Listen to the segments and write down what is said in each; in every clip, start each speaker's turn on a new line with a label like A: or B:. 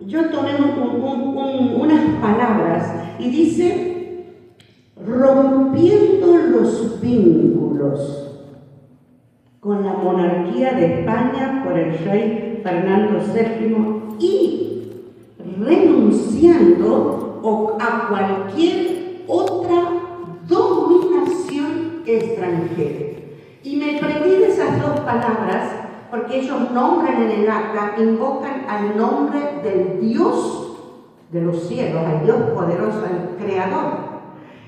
A: yo tomé unas palabras y dice, rompiendo los vínculos con la monarquía de España por el rey Fernando VII y renunciando a cualquier otra dominación extranjera. Y me prendí de esas dos palabras porque ellos nombran en el acta, invocan al nombre del Dios de los cielos, al Dios poderoso, al Creador.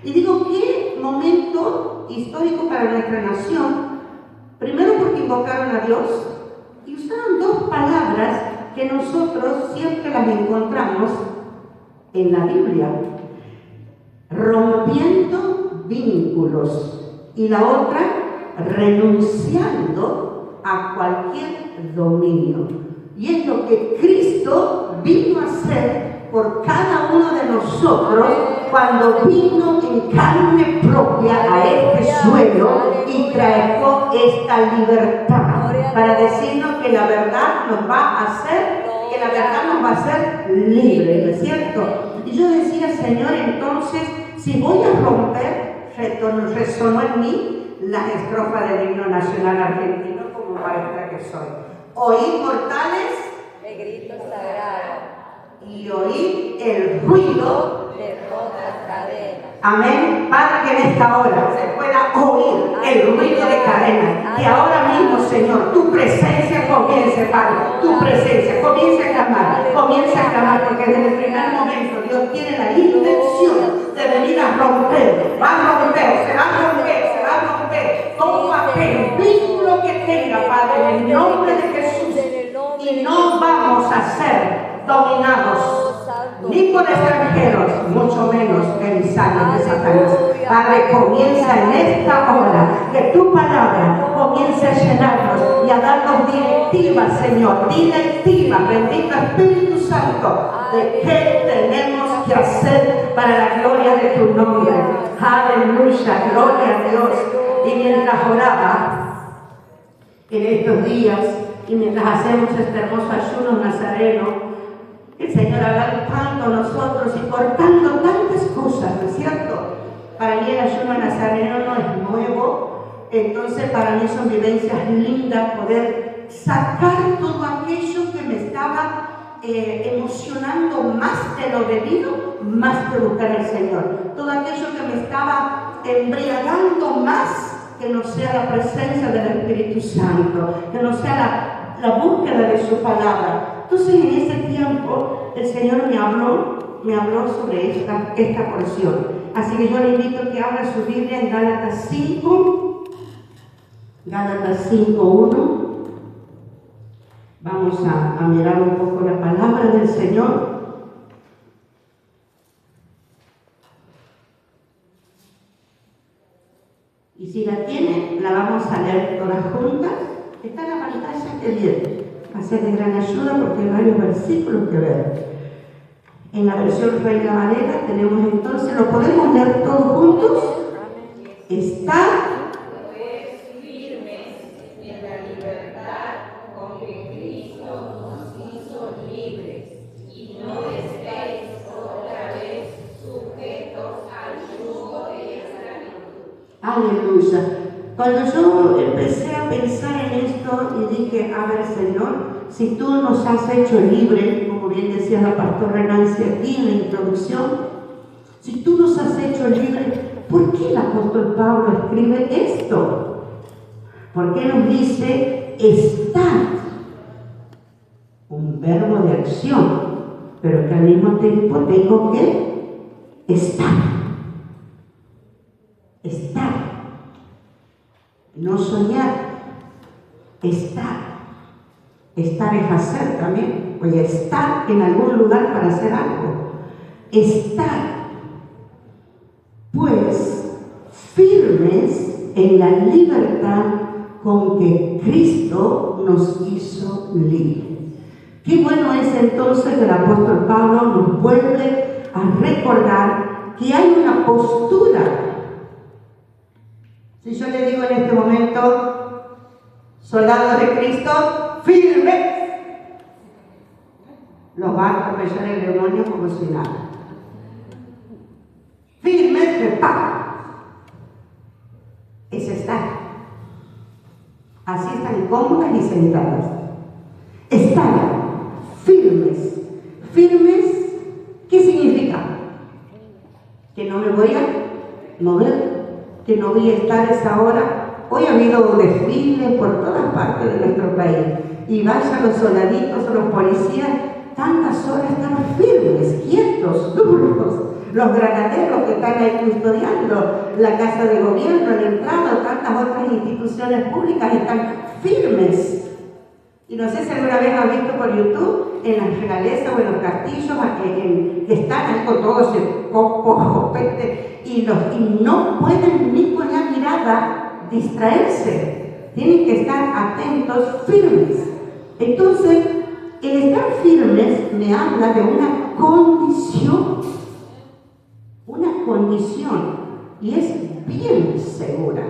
A: Y digo, qué momento histórico para nuestra nación. Primero porque invocaron a Dios y usaron dos palabras que nosotros siempre las encontramos en la Biblia. Rompiendo vínculos. Y la otra, renunciando a cualquier dominio. Y es lo que Cristo vino a hacer por cada uno de nosotros cuando vino en carne propia a este suelo y trajo esta libertad para decirnos que la verdad nos va a hacer, que la verdad nos va a hacer libre, ¿no es cierto? Y yo decía, Señor, entonces, si voy a romper, resonó en mí la estrofa del himno nacional argentino como maestra que soy. Oí mortales
B: de grito sagrado
A: y oí el ruido
B: de rotas cadenas.
A: Amén. Para que en esta hora se pueda oír el ruido de cadenas. Que ahora mismo, Señor, tu presencia comience, Padre. Tu presencia comience a clamar. Comience a clamar, porque desde el primer momento Dios tiene la intención de venir a romper. Va a romper, se va a romper, se va a romper. Todo aquel vínculo que tenga, Padre, en el nombre de Jesús. Y no vamos a ser dominados ni por extranjeros, mucho menos emisarios de Satanás. Padre, comienza en esta hora que tu palabra comience a llenarnos y a darnos directivas, Señor, directivas, bendito Espíritu Santo, de qué tenemos que hacer para la gloria de tu nombre. Aleluya, gloria a Dios. Y mientras oraba en estos días y mientras hacemos este hermoso ayuno nazareno, el Señor hablando a nosotros y cortando tantas cosas, ¿no es cierto? Para mí el ayuno nazareno no es nuevo, entonces para mí son vivencias lindas poder sacar todo aquello que me estaba emocionando más de lo debido, más de buscar al Señor. Todo aquello que me estaba embriagando más que no sea la presencia del Espíritu Santo, que no sea la búsqueda de su palabra. Entonces en ese tiempo el Señor me habló sobre esta porción. Así que yo le invito a que abra su Biblia en Gálatas 5, Gálatas 5:1. Vamos a mirar un poco la palabra del Señor. Y si la tiene, la vamos a leer todas juntas. Está en la pantalla, que bien. Va a ser de gran ayuda porque hay varios versículos que ver. En la versión Reina Valera tenemos entonces, ¿lo podemos leer todos juntos? Está
C: firmes en la libertad con que Cristo nos hizo libres y no estéis otra vez sujetos al yugo de esclavitud.
A: Aleluya. Cuando yo empecé a pensar en esto y dije, a ver, Señor, si tú nos has hecho libre, como bien decía la pastora Nancy aquí en la introducción, si tú nos has hecho libre, ¿por qué el apóstol Pablo escribe esto? Porque nos dice, estad, un verbo de acción, pero que al mismo tiempo tengo que estar. Estar. No soñar, estar. Estar es hacer también. Oye, estar en algún lugar para hacer algo. Estar, pues, firmes en la libertad con que Cristo nos hizo libres. Qué bueno es entonces que el apóstol Pablo nos vuelve a recordar que hay una postura. Si yo le digo en este momento, soldados de Cristo, firmes, los va a atropellar el demonio como si nada. Firmes de paz. Es estar. Así están cómodas y sentadas. Estar firmes. Firmes, ¿qué significa? Que no me voy a mover, que no voy a estar a esa hora. Hoy ha habido desfiles por todas partes de nuestro país y vayan los soldaditos o los policías, tantas horas están firmes, quietos, duros. Los granaderos que están ahí custodiando la casa de gobierno, la entrada, tantas otras instituciones públicas están firmes. Y no sé si alguna vez han visto por YouTube en las realezas o en los castillos que están ahí con todo ese copete y no pueden ni con la mirada distraerse. Tienen que estar atentos, firmes. Entonces, el estar firmes me habla de una condición. Una condición. Y es bien segura.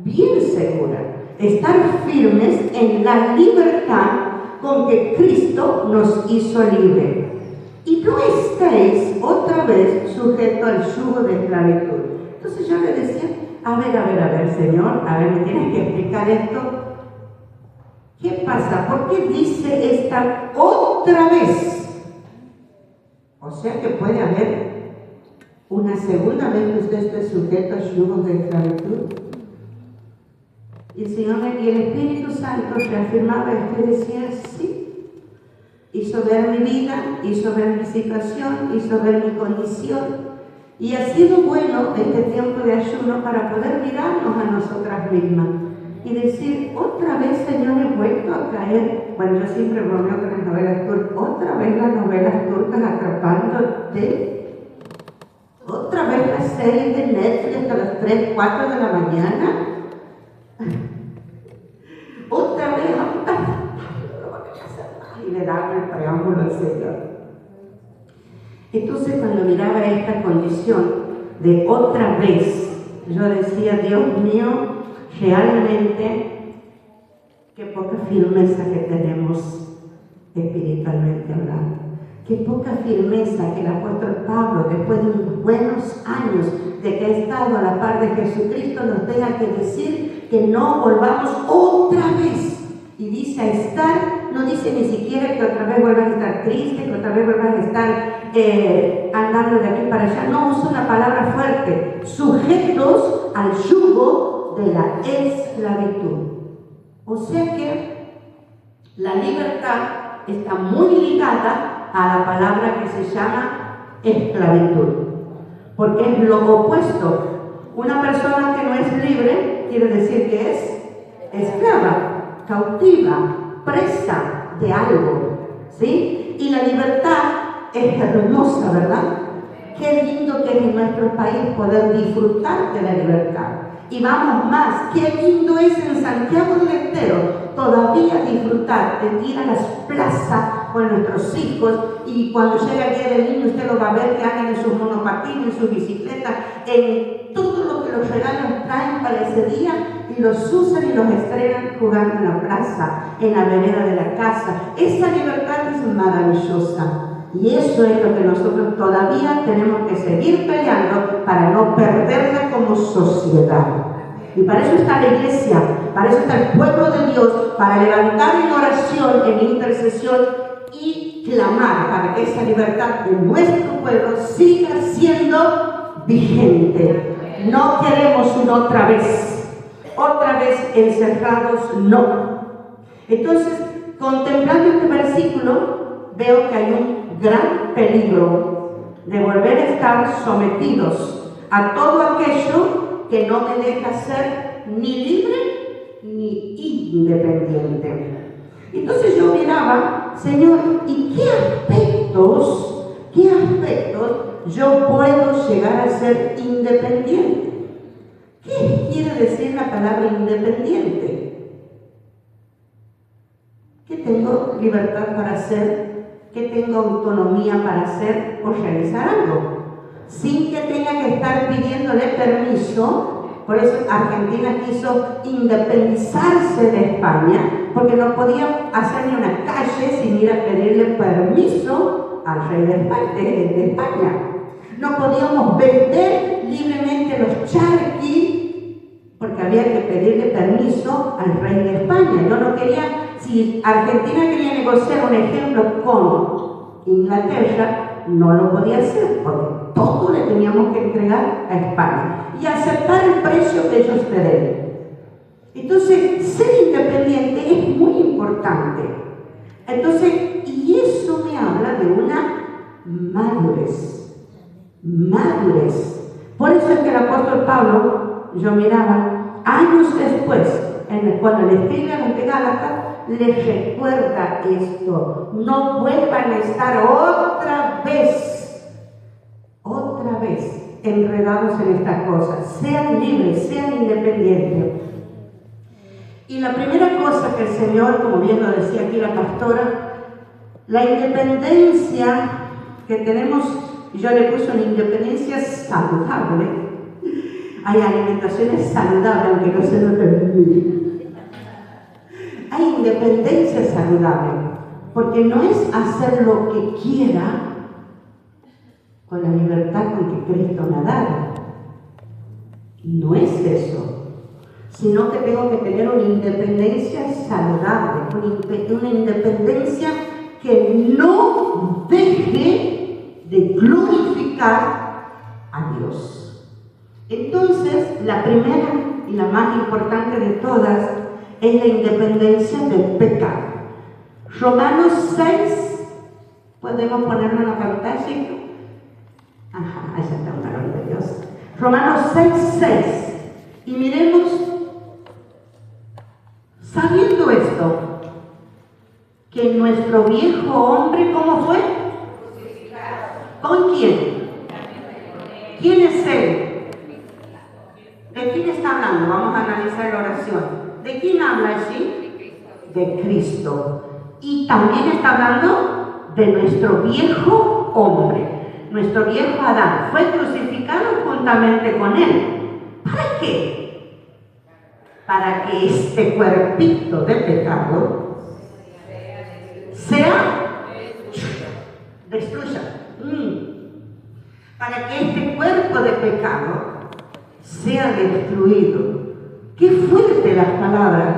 A: Bien segura. Estar firmes en la libertad con que Cristo nos hizo libre. Y no estéis otra vez sujetos al yugo de esclavitud. Entonces yo le decía, a ver, Señor, a ver, me tienes que explicar esto. ¿Qué pasa? ¿Por qué dice esta otra vez? O sea que puede haber una segunda vez que usted esté sujeto al yugo de esclavitud. Y el Señor y el Espíritu Santo reafirmaba esto y decía, sí, hizo ver mi vida, hizo ver mi situación, hizo ver mi condición. Y ha sido bueno este tiempo de ayuno para poder mirarnos a nosotras mismas y decir, otra vez, Señor, he vuelto a caer. Bueno, yo siempre bromeo con las novelas turcas, otra vez las novelas turcas atrapándote, otra vez las series de Netflix hasta las 3, 4 de la mañana. Otra vez, y le daba el preámbulo al Señor. Entonces, cuando miraba esta condición de otra vez, yo decía, Dios mío, realmente, qué poca firmeza que tenemos espiritualmente hablando. Qué poca firmeza que el apóstol Pablo, después de unos buenos años de que ha estado a la par de Jesucristo, nos tenga que decir que no volvamos otra vez. Y dice a estar, no dice ni siquiera que otra vez vuelvas a estar triste, que otra vez vuelvas a estar andando de aquí para allá. No, usa una palabra fuerte, sujetos al yugo de la esclavitud. O sea que la libertad está muy ligada a la palabra que se llama esclavitud, porque es lo opuesto. Una persona que no es libre quiere decir que es esclava, cautiva, presa de algo, ¿sí? Y la libertad es hermosa, ¿verdad? Qué lindo que es en nuestro país poder disfrutar de la libertad. Y vamos más, qué lindo es en Santiago del Estero todavía disfrutar de ir a las plazas con nuestros hijos, y cuando llega el día del niño usted lo va a ver que andan en sus monopatines, en sus bicicletas, en todo lo que los regalos traen para ese día, y los usan y los estrenan jugando en la plaza, en la vereda de la casa. Esa libertad es maravillosa. Y eso es lo que nosotros todavía tenemos que seguir peleando para no perderla como sociedad. Y para eso está la iglesia, para eso está el pueblo de Dios, para levantar en oración, en intercesión y clamar para que esa libertad de nuestro pueblo siga siendo vigente. No queremos una otra vez encerrados, no. Entonces, contemplando este versículo, veo que hay un gran peligro de volver a estar sometidos a todo aquello que no me deja ser ni libre ni independiente. Entonces yo miraba, Señor, ¿y qué aspectos yo puedo llegar a ser independiente? ¿Qué quiere decir la palabra independiente? Que tengo libertad para hacer, que tengo autonomía para hacer o realizar algo, sin que tenga que estar pidiéndole permiso. Por eso Argentina quiso independizarse de España, porque no podía hacer ni una calle sin ir a pedirle permiso al rey de España. No podíamos vender libremente los charquis porque había que pedirle permiso al rey de España. Yo no quería, si Argentina quería negociar un ejemplo con Inglaterra, no lo podía hacer porque todo le teníamos que entregar a España y aceptar el precio que ellos pedían. Entonces, ser independiente es muy importante. Entonces, y eso me habla de una madurez. Madurez. Por eso es que el apóstol Pablo, yo miraba, años después, cuando le escribe a los de Gálatas, les recuerda esto. No vuelvan a estar otra vez enredados en estas cosas. Sean libres, sean independientes. Y la primera cosa que el Señor, como bien lo decía aquí la pastora, la independencia que tenemos, yo le puse una independencia saludable. Hay alimentaciones saludables, aunque no se note bien. Hay independencia saludable, porque no es hacer lo que quiera con la libertad con que Cristo me ha dado. No es eso. Sino que tengo que tener una independencia saludable, una independencia que no deje de glorificar a Dios. Entonces, la primera y la más importante de todas es la independencia del pecado. Romanos 6, ¿podemos ponerlo en la pantalla? Ajá, ahí está una gloria de Dios. Romanos 6. Y miremos, sabiendo esto, que nuestro viejo hombre, ¿cómo fue? ¿Con quién? ¿Quién es él? ¿De quién está hablando? Vamos a analizar la oración. ¿De quién habla allí? De Cristo. Y también está hablando de nuestro viejo hombre. Nuestro viejo Adán fue crucificado juntamente con él. ¿Para qué? Para que este cuerpito de pecado sea destruya. Para que este cuerpo de pecado sea destruido. Qué fuerte las palabras.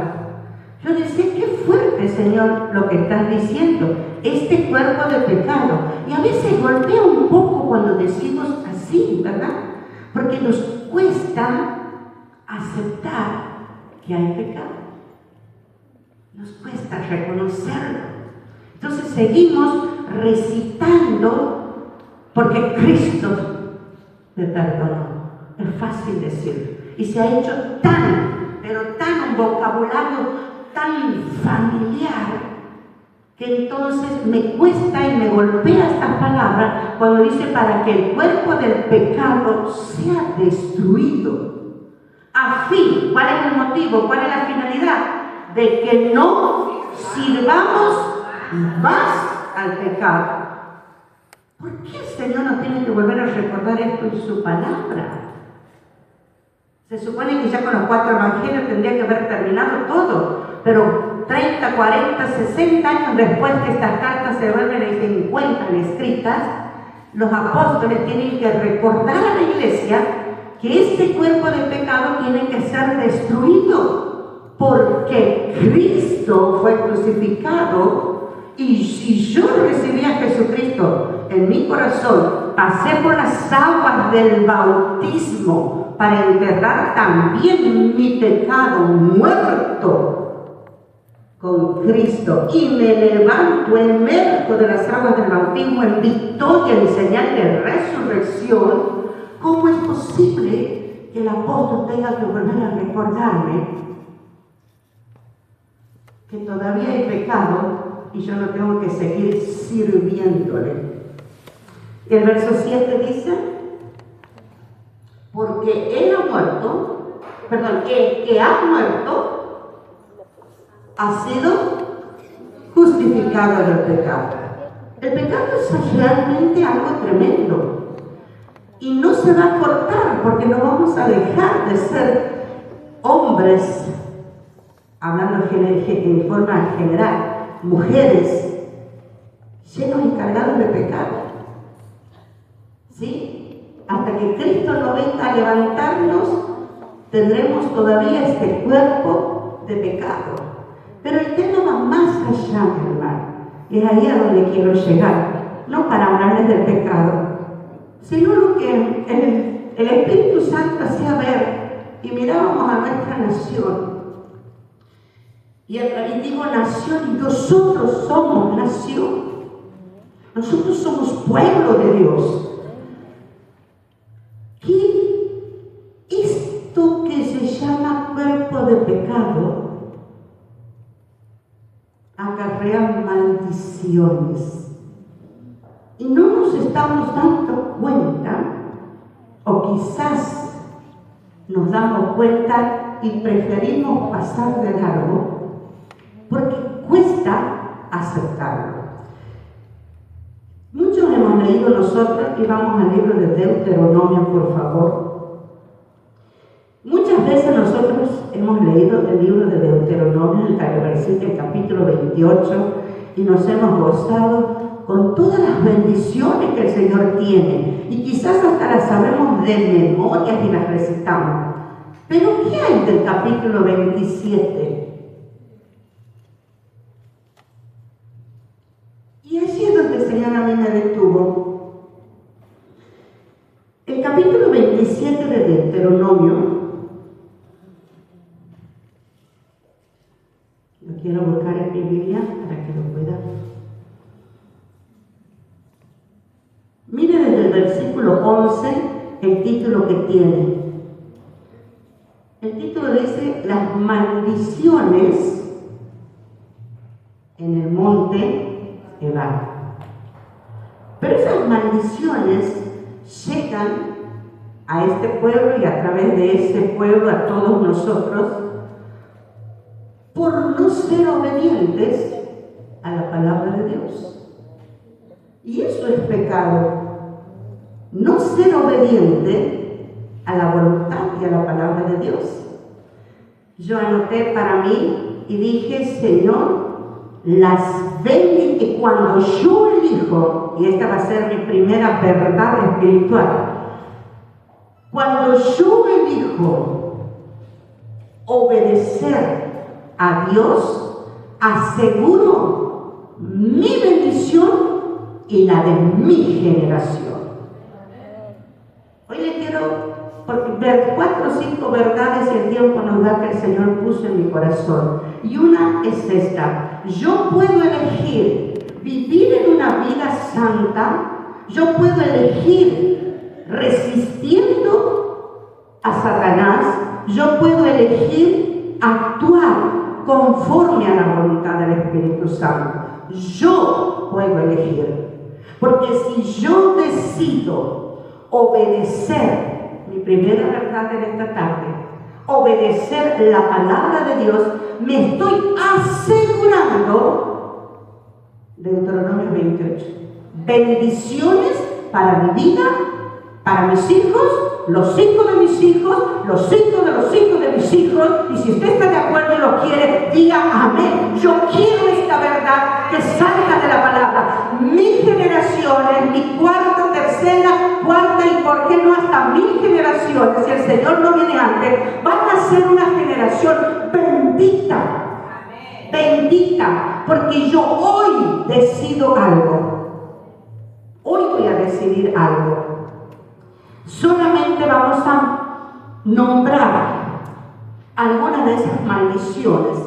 A: Yo decía, qué fuerte, Señor, lo que estás diciendo. Este cuerpo de pecado. Y a veces golpea un poco cuando decimos así, ¿verdad? Porque nos cuesta aceptar que hay pecado. Nos cuesta reconocerlo. Entonces seguimos recitando porque Cristo me perdonó. Es fácil decir. Y se ha hecho pero tan un vocabulario tan familiar que entonces me cuesta y me golpea estas palabras cuando dice para que el cuerpo del pecado sea destruido. A fin, ¿cuál es el motivo? ¿Cuál es la finalidad? De que no sirvamos más al pecado. ¿Por qué el Señor nos tiene que volver a recordar esto en su palabra? Se supone que ya con los 4 evangelios tendría que haber terminado todo, pero 30, 40, 60 años después que estas cartas se vuelven y se encuentran escritas, los apóstoles tienen que recordar a la iglesia que este cuerpo de pecado tiene que ser destruido, porque Cristo fue crucificado, y si yo recibí a Jesucristo en mi corazón, pasé por las aguas del bautismo para enterrar también mi pecado muerto con Cristo, y me levanto emerjo de las aguas del bautismo en victoria y señal de resurrección. ¿Cómo es posible que el apóstol tenga que volver a recordarme que todavía hay pecado y yo no tengo que seguir sirviéndole? El verso 7 dice, porque él ha muerto, perdón, el que ha muerto ha sido justificado del pecado. El pecado es realmente algo tremendo. Y no se va a cortar porque no vamos a dejar de ser hombres hablando en forma general, mujeres llenos y cargados de pecado. ¿Sí? Hasta que Cristo no venga a levantarnos, tendremos todavía este cuerpo de pecado. Pero el tema va más allá, mi hermano. Y es ahí a donde quiero llegar. No para hablarles del pecado, sino lo que el Espíritu Santo hacía ver. Y mirábamos a nuestra nación. Y digo nación, y nosotros somos nación. Nosotros somos pueblo de Dios. Que esto que se llama cuerpo de pecado acarrea maldiciones. Y no nos estamos dando cuenta, o quizás nos damos cuenta y preferimos pasar de largo, porque cuesta aceptarlo. Muchos hemos leído nosotros, y vamos al libro de Deuteronomio, por favor. Muchas veces nosotros hemos leído el libro de Deuteronomio, el capítulo 28, y nos hemos gozado con todas las bendiciones que el Señor tiene. Y quizás hasta las sabemos de memoria y las recitamos. Pero ¿qué hay del capítulo 27? Y allí es donde el Señor a mí me detuvo. El capítulo 27 de Deuteronomio, lo quiero buscar en mi Biblia para que lo pueda. Mire desde el versículo 11 el título que tiene. El título dice: las maldiciones en el monte Ebal. Pero esas maldiciones llegan a este pueblo y a través de ese pueblo a todos nosotros por no ser obedientes a la palabra de Dios. Y eso es pecado. No ser obediente a la voluntad y a la palabra de Dios. Yo anoté para mí y dije: Señor, las bendiciones, y cuando yo elijo, y esta va a ser mi primera verdad espiritual, cuando yo elijo obedecer a Dios, aseguro mi bendición y la de mi generación. Hoy le quiero ver 4 o 5 verdades y el tiempo nos da que el Señor puso en mi corazón. Y una es esta: yo puedo elegir vivir en una vida santa, yo puedo elegir resistiendo a Satanás, yo puedo elegir actuar conforme a la voluntad del Espíritu Santo. Yo puedo elegir. Porque si yo decido obedecer, mi primera verdad en esta tarde, obedecer la palabra de Dios, me estoy asegurando, Deuteronomio 28, bendiciones para mi vida, para mis hijos, los hijos de mis hijos, los hijos de los hijos de mis hijos. Y si usted está de acuerdo y lo quiere, diga amén. Yo quiero esta verdad que salga de la palabra. Mis generaciones, mi cuarta, tercera, cuarta y por qué no hasta 1000 generaciones, si el Señor no viene antes, van a ser una generación bendita. Amén. Bendita, porque yo hoy decido algo. Hoy voy a decidir algo. Solamente vamos a nombrar algunas de esas maldiciones.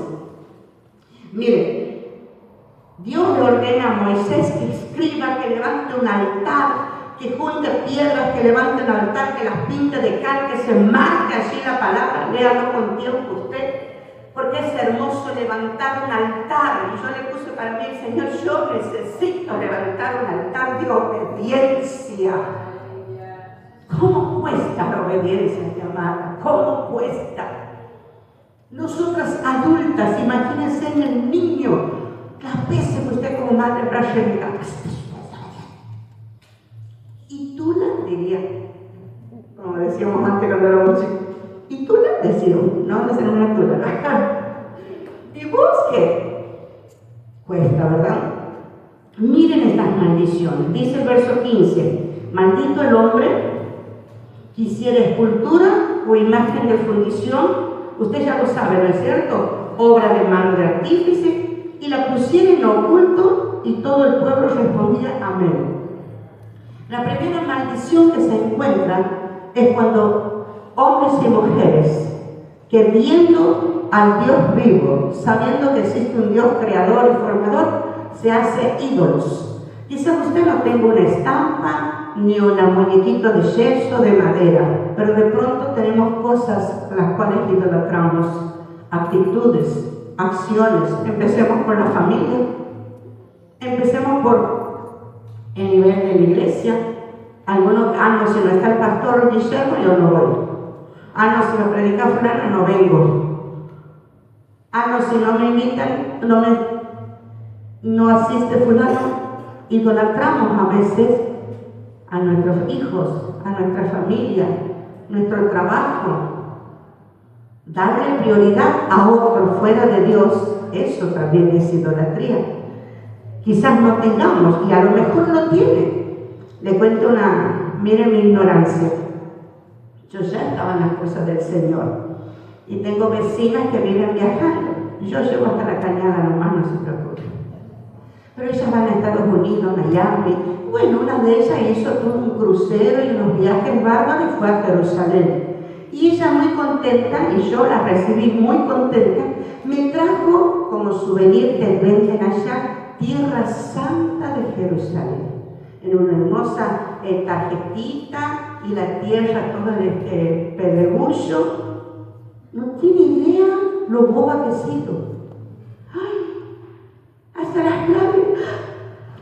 A: Mire, Dios le ordena a Moisés que escriba, que levante un altar, que junte piedras, que levante un altar, que las pinte de cal, que se marque allí la palabra. Léalo con tiempo usted, porque es hermoso levantar un altar. Y yo le puse para mí: Señor, yo necesito levantar un altar de obediencia. ¿Cómo cuesta la obediencia, mi amada? ¿Cómo cuesta? Nosotras adultas, imagínense en el niño, las veces que usted como madre brasilera, y tú la dirías, como decíamos antes cuando éramos chicos, y tú la decíamos, no decíamos una tú la. busque. Cuesta, ¿verdad? Miren estas maldiciones. Dice el verso 15: maldito el hombre que hiciera escultura o imagen de fundición. Usted ya lo sabe, ¿no es cierto? Obra de mano de artífice, y la pusiera en oculto, y todo el pueblo respondía amén. La primera maldición que se encuentra es cuando hombres y mujeres que viendo al Dios vivo, sabiendo que existe un Dios creador y formador, se hace ídolos. Quizás usted no tenga una estampa ni una muñequito de yeso, de madera, pero de pronto tenemos cosas las cuales idolatramos, actitudes, acciones. Empecemos por la familia, empecemos por el nivel de la iglesia. Algunos, no, si no está el pastor Guillermo, yo no voy. No, si me predica fulano, no vengo. No, si no me invitan, no asiste fulano. Idolatramos a veces a nuestros hijos, a nuestra familia, nuestro trabajo. Darle prioridad a otro fuera de Dios, eso también es idolatría. Quizás no tengamos, y a lo mejor no tiene. Le cuento miren mi ignorancia. Yo ya estaba en las cosas del Señor y tengo vecinas que viven viajando. Yo llego hasta la Cañada nomás, no se preocupe. Pero ellas van a Estados Unidos, Miami. Bueno, una de ellas hizo todo un crucero y unos viajes bárbaros y fue a Jerusalén. Y ella muy contenta, y yo la recibí muy contenta, me trajo como souvenir que venden allá, Tierra Santa de Jerusalén, en una hermosa tarjetita, y la tierra toda de pedregullo. No tiene idea lo boba que he sido. Ay, hasta las lágrimas.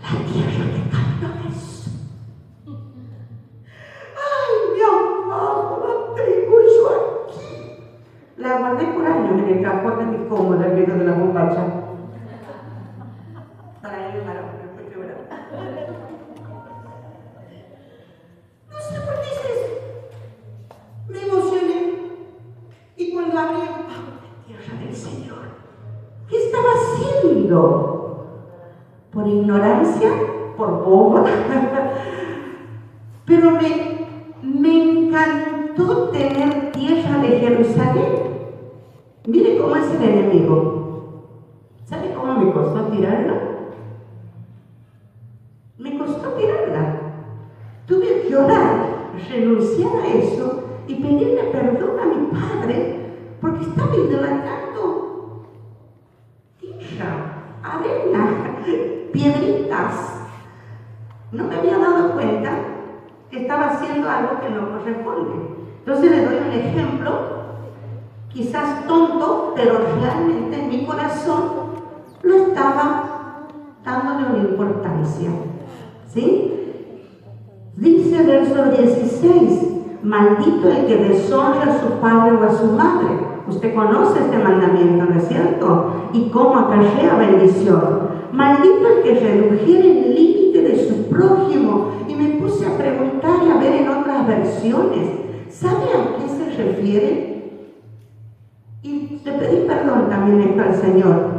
A: La tierra que canta Jesús. Ay, mi amado, la tengo yo aquí. La guardé por años en el cajón de mi cómoda, en medio de la bombacha. Para irme para después llorar. No sé por qué hice eso. Me emocioné. Y cuando abrí la tierra del Señor, ¿qué estaba haciendo? ¿Por ignorancia? ¿Por boba? Pero me encantó tener tierra de Jerusalén. Mire cómo es el enemigo. ¿Sabe cómo me costó tirarla? Me costó tirarla. Tuve que orar, renunciar a eso y pedirle perdón a mi padre porque estaba idolatrando tierra, arena, piedritas. No me había dado cuenta que estaba haciendo algo que no corresponde. Entonces le doy un ejemplo, quizás tonto, pero realmente en mi corazón lo estaba dándole una importancia. ¿Sí? Dice el verso 16: maldito el que deshonra a su padre o a su madre. Usted conoce este mandamiento, ¿no es cierto? Y cómo acarrea bendición. Maldito el que redujere el límite de su prójimo. Y me puse a preguntar y a ver en otras versiones, ¿sabe a qué se refiere? Y le pedí perdón también esto al Señor.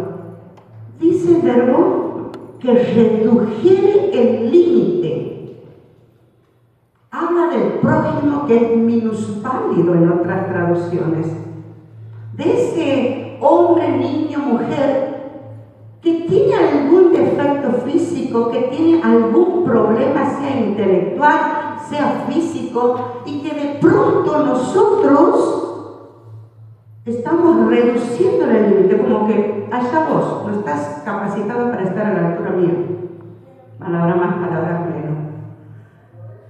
A: Dice el verbo que redujere el límite. Habla del prójimo, que es minusválido en otras traducciones. De ese hombre, niño, mujer que tiene algún defecto físico, que tiene algún problema, sea intelectual, sea físico, y que de pronto nosotros estamos reduciendo el límite, como que allá vos, no estás capacitado para estar a la altura mía. Palabra más, palabra menos.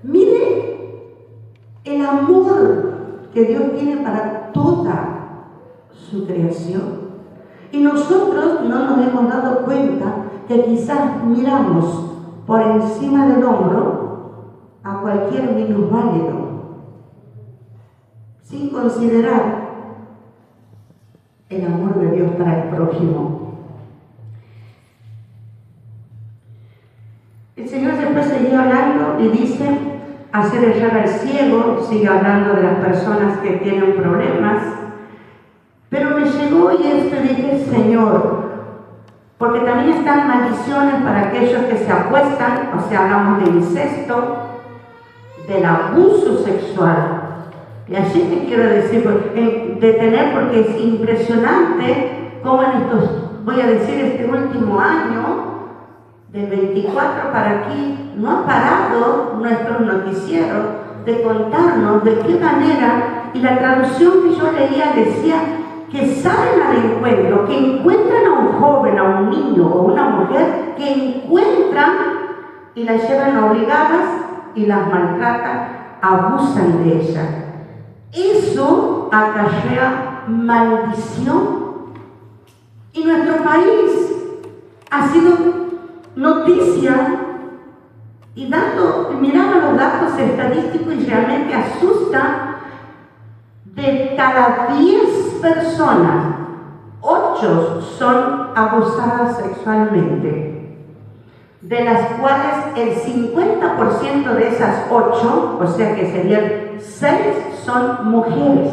A: Mire el amor que Dios tiene para toda su creación. Y nosotros no nos hemos dado cuenta que quizás miramos por encima del hombro a cualquier minusválido, sin considerar el amor de Dios para el prójimo. El Señor después sigue hablando y dice: hacer errar al ciego. Sigue hablando de las personas que tienen problemas. Pero me llegó y esto y dije, Señor, porque también están maldiciones para aquellos que se acuestan, o sea, hablamos del incesto, del abuso sexual. Y así te quiero decir, detener, porque es impresionante cómo en estos, voy a decir, este último año, del 24 para aquí, no ha parado nuestros noticieros de contarnos de qué manera, y la traducción que yo leía decía que salen al encuentro, que encuentran a un joven, a un niño o una mujer, que encuentran y las llevan obligadas y las maltratan, abusan de ella. Eso acarrea maldición. Y nuestro país ha sido noticia, y miraba los datos estadísticos y realmente asusta. De cada 10 personas, 8 son abusadas sexualmente, de las cuales el 50% de esas 8, o sea que serían 6, son mujeres.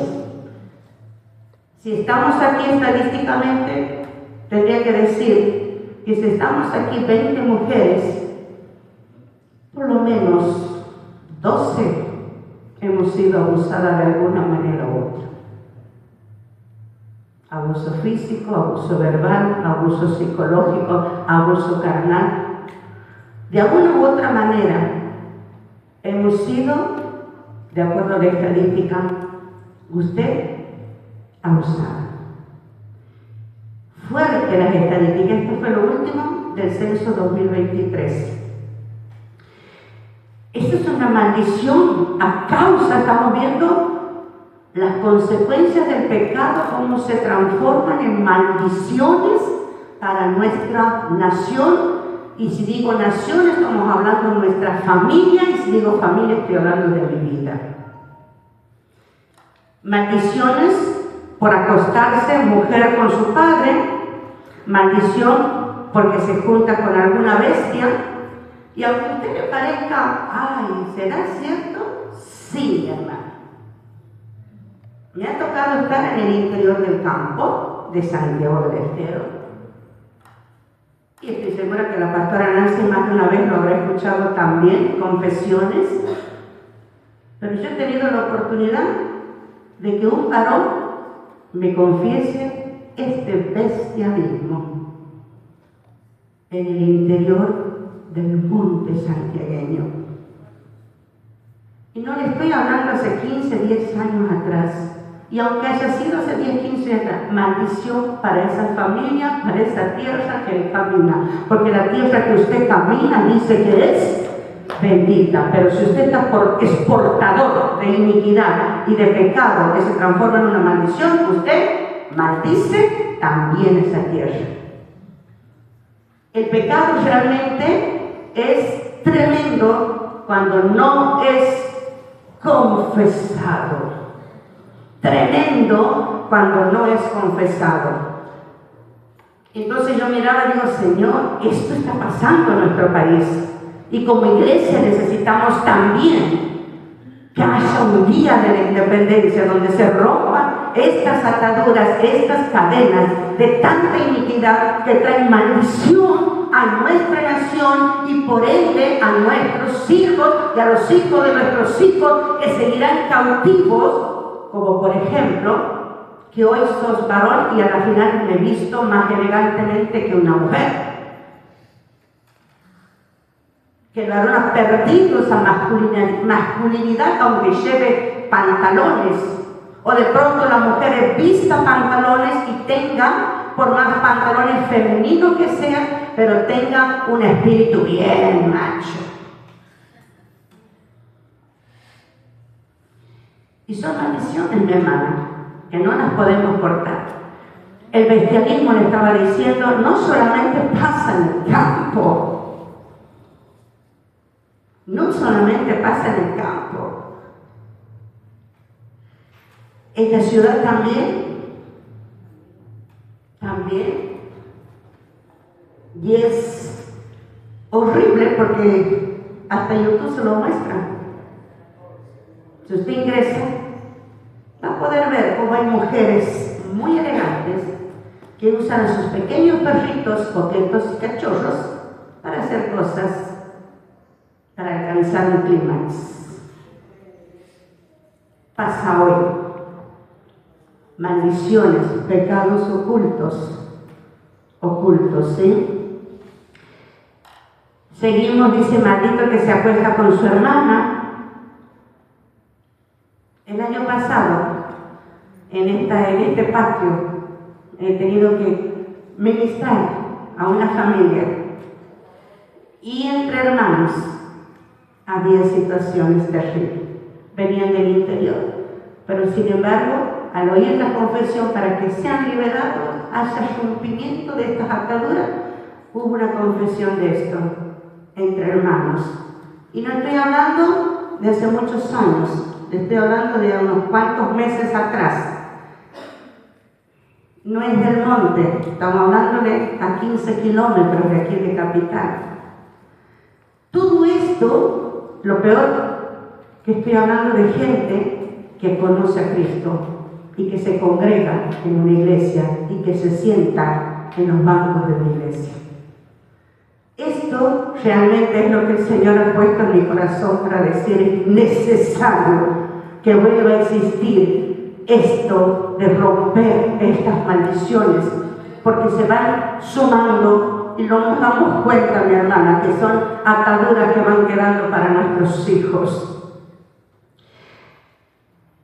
A: Si estamos aquí estadísticamente, tendría que decir que si estamos aquí 20 mujeres, por lo menos 12 hemos sido abusadas de alguna manera u otra. Abuso físico, abuso verbal, abuso psicológico, abuso carnal. De alguna u otra manera hemos sido, de acuerdo a la estadística, usted abusada. Fuerte las estadísticas, esto fue lo último del censo 2023. Esto es una maldición a causa, estamos viendo las consecuencias del pecado, cómo se transforman en maldiciones para nuestra nación. Y si digo nación, estamos hablando de nuestra familia, y si digo familia, estoy hablando de mi vida. Maldiciones por acostarse mujer con su padre, maldición porque se junta con alguna bestia. Y aunque a usted le parezca, ay, ¿será cierto? Sí, hermano. Me ha tocado estar en el interior del campo de Santiago del Estero. Y estoy segura que la pastora Nancy más de una vez lo habrá escuchado también, confesiones. Pero yo he tenido la oportunidad de que un varón me confiese este bestialismo en el interior del monte santiagueño. Y no le estoy hablando hace 15, 10 años atrás. Y aunque haya sido hace 10, 15 años atrás, maldición para esa familia, para esa tierra que él camina. Porque la tierra que usted camina dice que es bendita. Pero si usted es portador de iniquidad y de pecado que se transforma en una maldición, usted maldice también esa tierra. El pecado realmente es tremendo cuando no es confesado. Tremendo cuando no es confesado. Entonces yo miraba y digo, Señor, esto está pasando en nuestro país. Y como iglesia necesitamos también que haya un día de la independencia donde se rompan estas ataduras, estas cadenas de tanta iniquidad que traen maldición a nuestra nación y por ende a nuestros hijos y a los hijos de nuestros hijos, que seguirán cautivos, como por ejemplo que hoy sos varón y a la final me he visto más elegantemente que una mujer. Que el varón ha perdido esa masculinidad aunque lleve pantalones, o de pronto la mujer vista pantalones y tenga, por más pantalones femeninos que sean, pero tenga un espíritu bien macho. Y son maldiciones, mi hermana, que no las podemos cortar. El bestialismo, le estaba diciendo, no solamente pasa en el campo. No solamente pasa en el campo. En la ciudad también. Y es horrible porque hasta YouTube se lo muestra. Si usted ingresa, va a poder ver cómo hay mujeres muy elegantes que usan a sus pequeños perritos, coquetos y cachorros para hacer cosas para alcanzar un clímax. Pasa hoy. Maldiciones, pecados ocultos, ¿sí? Seguimos, dice, maldito que se acuesta con su hermana. El año pasado, en este patio, he tenido que ministrar a una familia y entre hermanos había situaciones terribles, venían del interior, pero sin embargo, al oír la confesión para que sean liberados, haya rompimiento de estas ataduras, hubo una confesión de esto entre hermanos. Y no estoy hablando de hace muchos años, estoy hablando de unos cuantos meses atrás. No es del monte, estamos hablando de a 15 kilómetros de aquí de capital. Todo esto, lo peor, que estoy hablando de gente que conoce a Cristo y que se congrega en una iglesia y que se sienta en los bancos de la iglesia. Esto realmente es lo que el Señor ha puesto en mi corazón para decir: es necesario que vuelva a existir esto de romper estas maldiciones, porque se van sumando y no nos damos cuenta, mi hermana, que son ataduras que van quedando para nuestros hijos.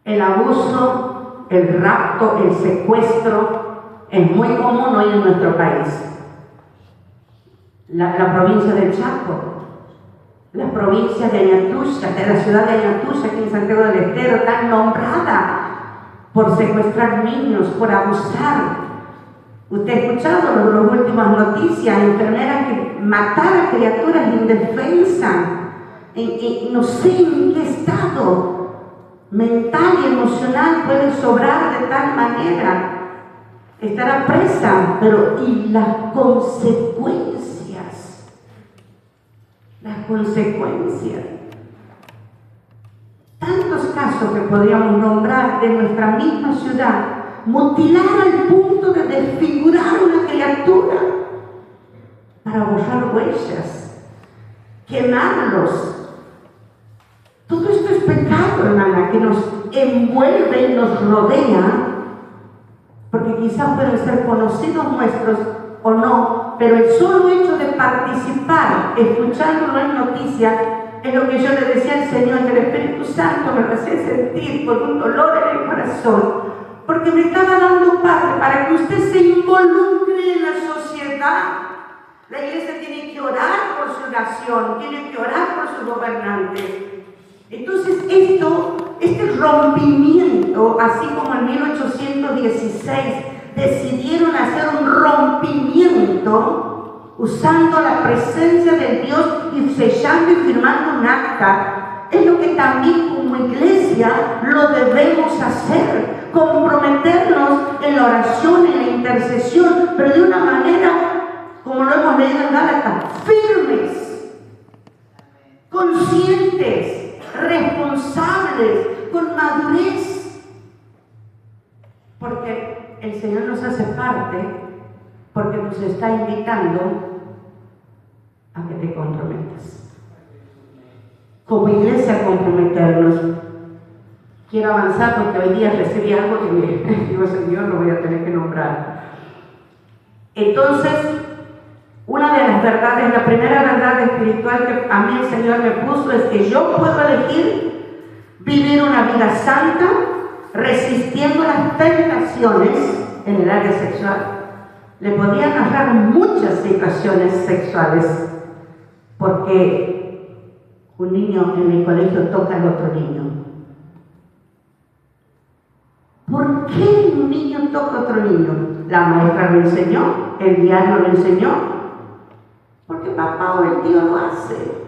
A: El abuso, el rapto, el secuestro es muy común hoy en nuestro país. La provincia del Chaco, la provincia de Ayacucho, de la ciudad de Ayacucho, aquí en Santiago del Estero, tan nombrada por secuestrar niños, por abusar. Usted ha escuchado las últimas noticias, enfermeras que matan a criaturas indefensas, no sé en qué estado mental y emocional puede sobrar de tal manera. Estará presa, pero ¿y las consecuencias? Las consecuencias. Tantos casos que podríamos nombrar de nuestra misma ciudad, mutilar al punto de desfigurar una criatura para borrar huellas, quemarlos. Todo esto es pecado, hermana, que nos envuelve y nos rodea, porque quizás pueden ser conocidos nuestros o no, pero el solo hecho de participar, escuchándolo en noticias, es lo que yo le decía al Señor, que el Espíritu Santo me lo hacía sentir con un dolor en el corazón, porque me estaba dando parte para que usted se involucre en la sociedad. La iglesia tiene que orar por su nación, tiene que orar por sus gobernantes. Entonces este rompimiento, así como en 1816 decidieron hacer un rompimiento usando la presencia de Dios y sellando y firmando un acta, es lo que también como iglesia lo debemos hacer, comprometernos en la oración, en la intercesión, pero de una manera, como lo hemos leído en Gálatas, firmes, conscientes, responsables, con madurez, porque el Señor nos hace parte, porque nos está invitando a que te comprometas. Como iglesia, a comprometernos. Quiero avanzar porque hoy día recibí algo que me digo, Señor, lo voy a tener que nombrar. Entonces, una de las verdades, la primera verdad espiritual que a mí el Señor me puso es que yo puedo elegir vivir una vida santa, resistiendo las tentaciones en el área sexual. Le podría narrar muchas situaciones sexuales, porque un niño en mi colegio toca al otro niño. ¿Por qué un niño toca a otro niño? La maestra lo enseñó, el diario lo enseñó, porque papá o el tío lo hace.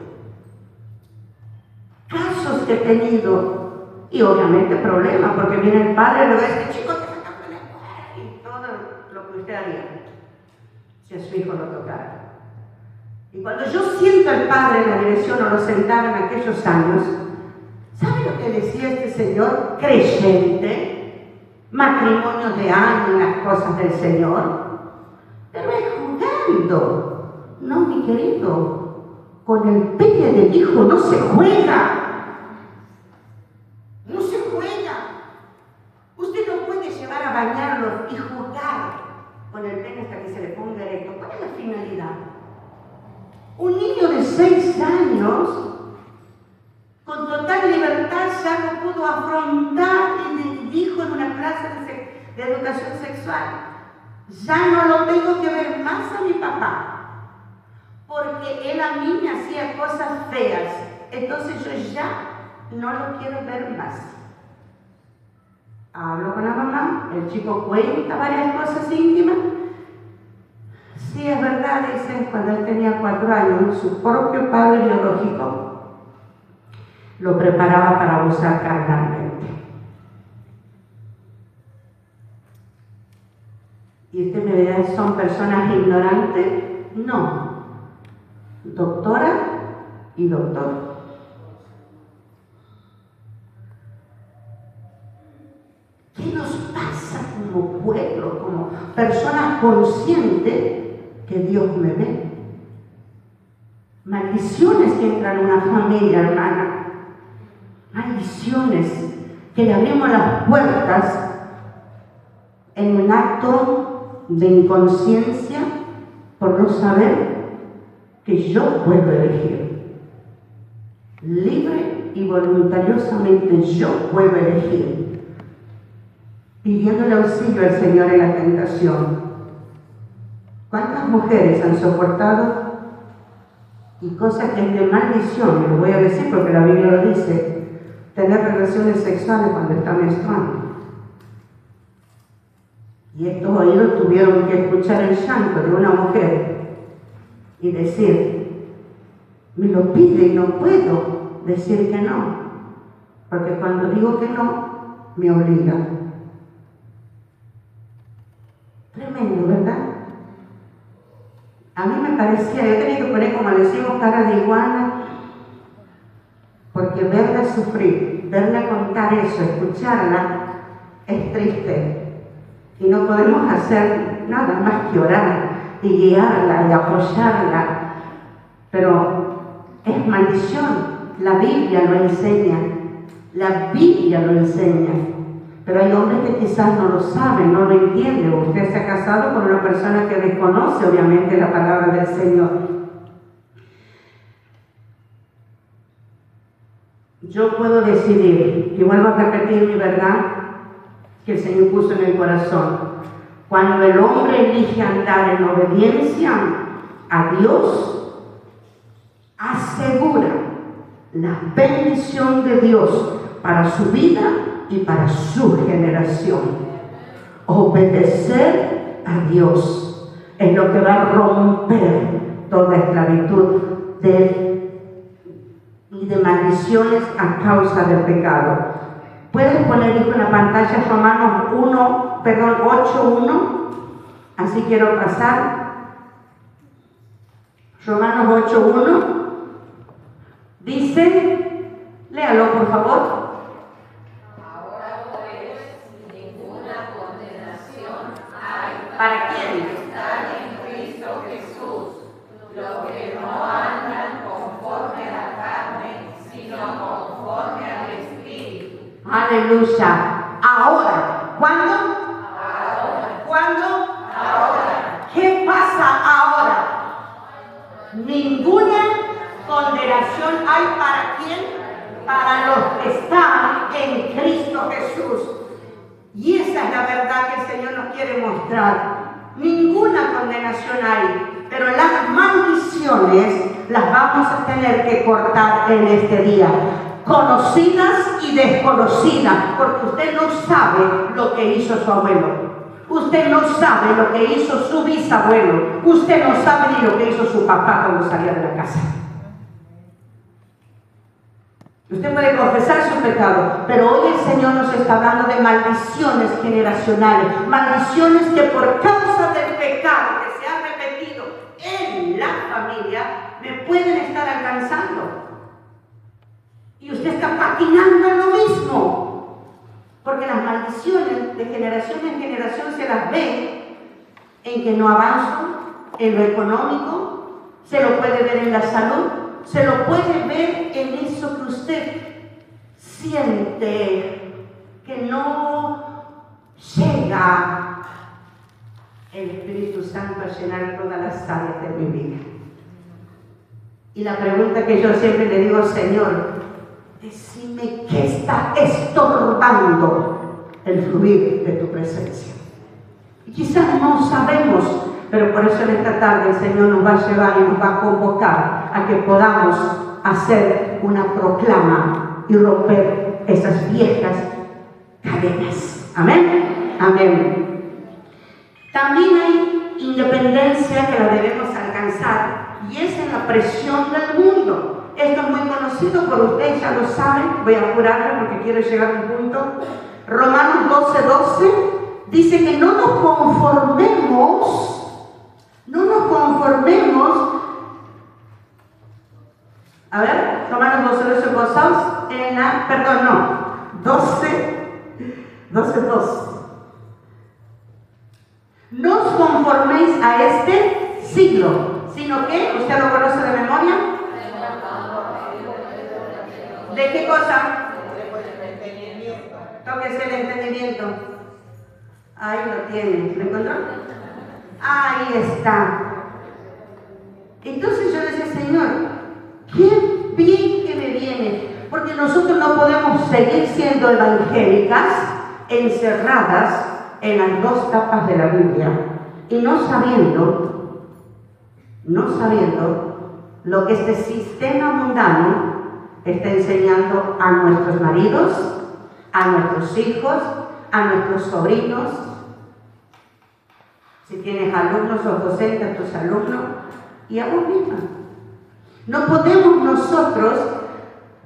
A: Casos que he tenido, y obviamente problemas, porque viene el padre y le dice: este chico te está tocando la escuela, y todo lo que usted haría si a su hijo lo tocara. Y cuando yo siento al padre en la dirección o lo sentaba en aquellos años, ¿sabe lo que decía este señor creyente? matrimonios de años en las cosas del Señor. Pero es jugando. No, mi querido, con el pene del hijo no se juega. No se juega. Usted no puede llevar a bañarlo y jugar con el pene hasta que se le ponga erecto. ¿Cuál es la finalidad? Un niño de 6 años, con total libertad, ya lo pudo afrontar y dijo en una clase de educación sexual: ya no lo tengo que ver más a mi papá, porque él a mí me hacía cosas feas, entonces yo ya no lo quiero ver más. Hablo con la mamá, el chico cuenta varias cosas íntimas. Sí, es verdad, dicen, cuando él tenía 4 años, su propio padre biológico lo preparaba para abusar carnalmente. ¿Y usted me dirá, son personas ignorantes? No. Doctora y doctor. ¿Qué nos pasa como pueblo, como personas conscientes que Dios me ve? Maldiciones que entran en una familia, hermana. Maldiciones que le abrimos las puertas en un acto de inconsciencia por no saber que yo puedo elegir. Libre y voluntariosamente yo puedo elegir, pidiéndole auxilio al Señor en la tentación. ¿Cuántas mujeres han soportado y cosas que es de maldición? Lo voy a decir porque la Biblia lo dice: tener relaciones sexuales cuando está menstruando. Y estos oídos tuvieron que escuchar el llanto de una mujer y decir: me lo pide y no puedo decir que no, porque cuando digo que no, me obliga. Tremendo, ¿verdad? A mí me parecía, yo tenía que poner, como decimos, cara de iguana, porque verla sufrir, verla contar eso, escucharla, es triste. Y no podemos hacer nada más que orar y guiarla y apoyarla. Pero es maldición. La Biblia lo enseña. La Biblia lo enseña. Pero hay hombres que quizás no lo saben, no lo entienden. Usted se ha casado con una persona que desconoce, obviamente, la palabra del Señor. Yo puedo decidir, y vuelvo a repetir mi verdad, que el Señor puso en el corazón. Cuando el hombre elige andar en obediencia a Dios, asegura la bendición de Dios para su vida y para su generación. Obedecer a Dios es lo que va a romper toda esclavitud y de maldiciones a causa del pecado. Puedes poner en la pantalla Romanos 8:1, así quiero pasar. Romanos 8:1 dice, léalo por favor.
C: Ahora pues ninguna condenación hay
A: ¿Para quién?
C: están en Cristo Jesús, los que no andan conforme a la carne, sino conforme al Espíritu.
A: Aleluya. Ahora. ¿Cuándo?
C: Ahora.
A: ¿Cuándo?
C: Ahora.
A: ¿Qué pasa ahora? Ninguna condenación hay para quién, para los que están en Cristo Jesús. Y esa es la verdad que el Señor nos quiere mostrar. Ninguna condenación hay, pero las maldiciones las vamos a tener que cortar en este día. Conocidas y desconocidas, porque usted no sabe lo que hizo su abuelo. Usted no sabe lo que hizo su bisabuelo. Usted no sabe ni lo que hizo su papá cuando salía de la casa. Usted puede confesar su pecado, pero hoy el Señor nos está hablando de maldiciones generacionales, maldiciones que por causa del pecado que se ha repetido en la familia, me pueden estar alcanzando. Y usted está patinando en lo mismo. Porque las maldiciones de generación en generación se las ve en que no avanzan, en lo económico, se lo puede ver en la salud, se lo puede ver en eso que usted siente que no llega el Espíritu Santo a llenar todas las áreas de mi vida. Y la pregunta que yo siempre le digo, Señor, decime qué está estorbando el fluir de tu presencia. Y quizás no sabemos, pero por eso en esta tarde el Señor nos va a llevar y nos va a convocar a que podamos hacer una proclama y romper esas viejas cadenas. Amén. Amén. También hay independencia que la debemos alcanzar, y es en la presión del mundo. Esto es muy conocido por ustedes, ya lo saben. Voy a apurarme porque quiero llegar a un punto. Romanos 12:12 dice que no nos conformemos. A ver, Romanos 12:12 gozaos en la, perdón, no, 12:2. No os conforméis a este siglo, sino que, ¿usted lo conoce de memoria? ¿De qué cosa? Tóquese el entendimiento. Ahí lo tiene, ¿lo encontró? Ahí está. Entonces yo decía, Señor, qué bien que me viene, porque nosotros no podemos seguir siendo evangélicas encerradas en las dos tapas de la Biblia y no sabiendo lo que este sistema mundano está enseñando a nuestros maridos, a nuestros hijos, a nuestros sobrinos. Si tienes alumnos o docentes, a tus alumnos y a vos misma. No podemos nosotros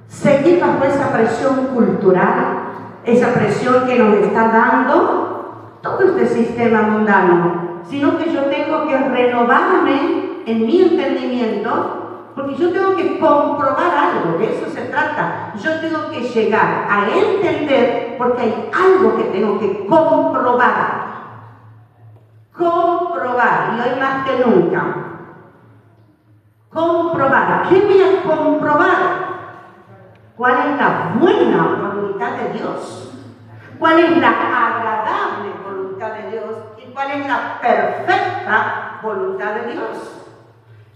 A: seguir bajo esa presión cultural, esa presión que nos está dando todo este sistema mundano, sino que yo tengo que renovarme en mi entendimiento, porque yo tengo que comprobar algo, de eso se trata. Yo tengo que llegar a entender, porque hay algo que tengo que comprobar, y hoy más que nunca. Comprobar. ¿Qué voy a comprobar? ¿Cuál es la buena voluntad de Dios? ¿Cuál es la agradable voluntad de Dios? ¿Y cuál es la perfecta voluntad de Dios?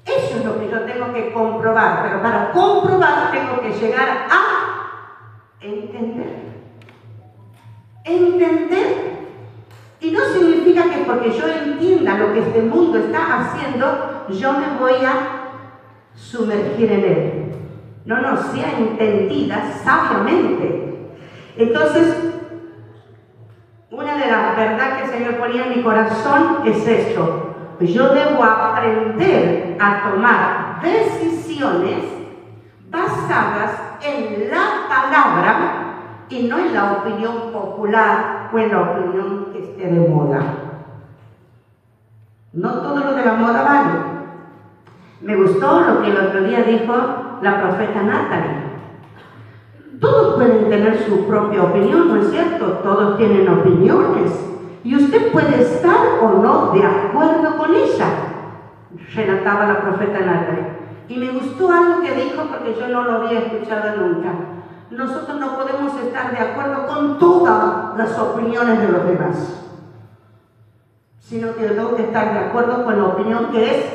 A: Eso es lo que yo tengo que comprobar. Pero para comprobar tengo que llegar a entender. Entender. Y no significa que porque yo entienda lo que este mundo está haciendo, yo me voy a sumergir en él. No, sea entendida sabiamente. Entonces, una de las verdades que el Señor ponía en mi corazón es esto: yo debo aprender a tomar decisiones basadas en la palabra y no en la opinión popular o en la opinión que esté de moda. No todo lo de la moda vale. Me gustó lo que el otro día dijo la profeta Natalie. Todos pueden tener su propia opinión, ¿no es cierto? Todos tienen opiniones. Y usted puede estar o no de acuerdo con ella, relataba la profeta Natalie. Y me gustó algo que dijo porque yo no lo había escuchado nunca. Nosotros no podemos estar de acuerdo con todas las opiniones de los demás, sino que yo tengo que estar de acuerdo con la opinión que es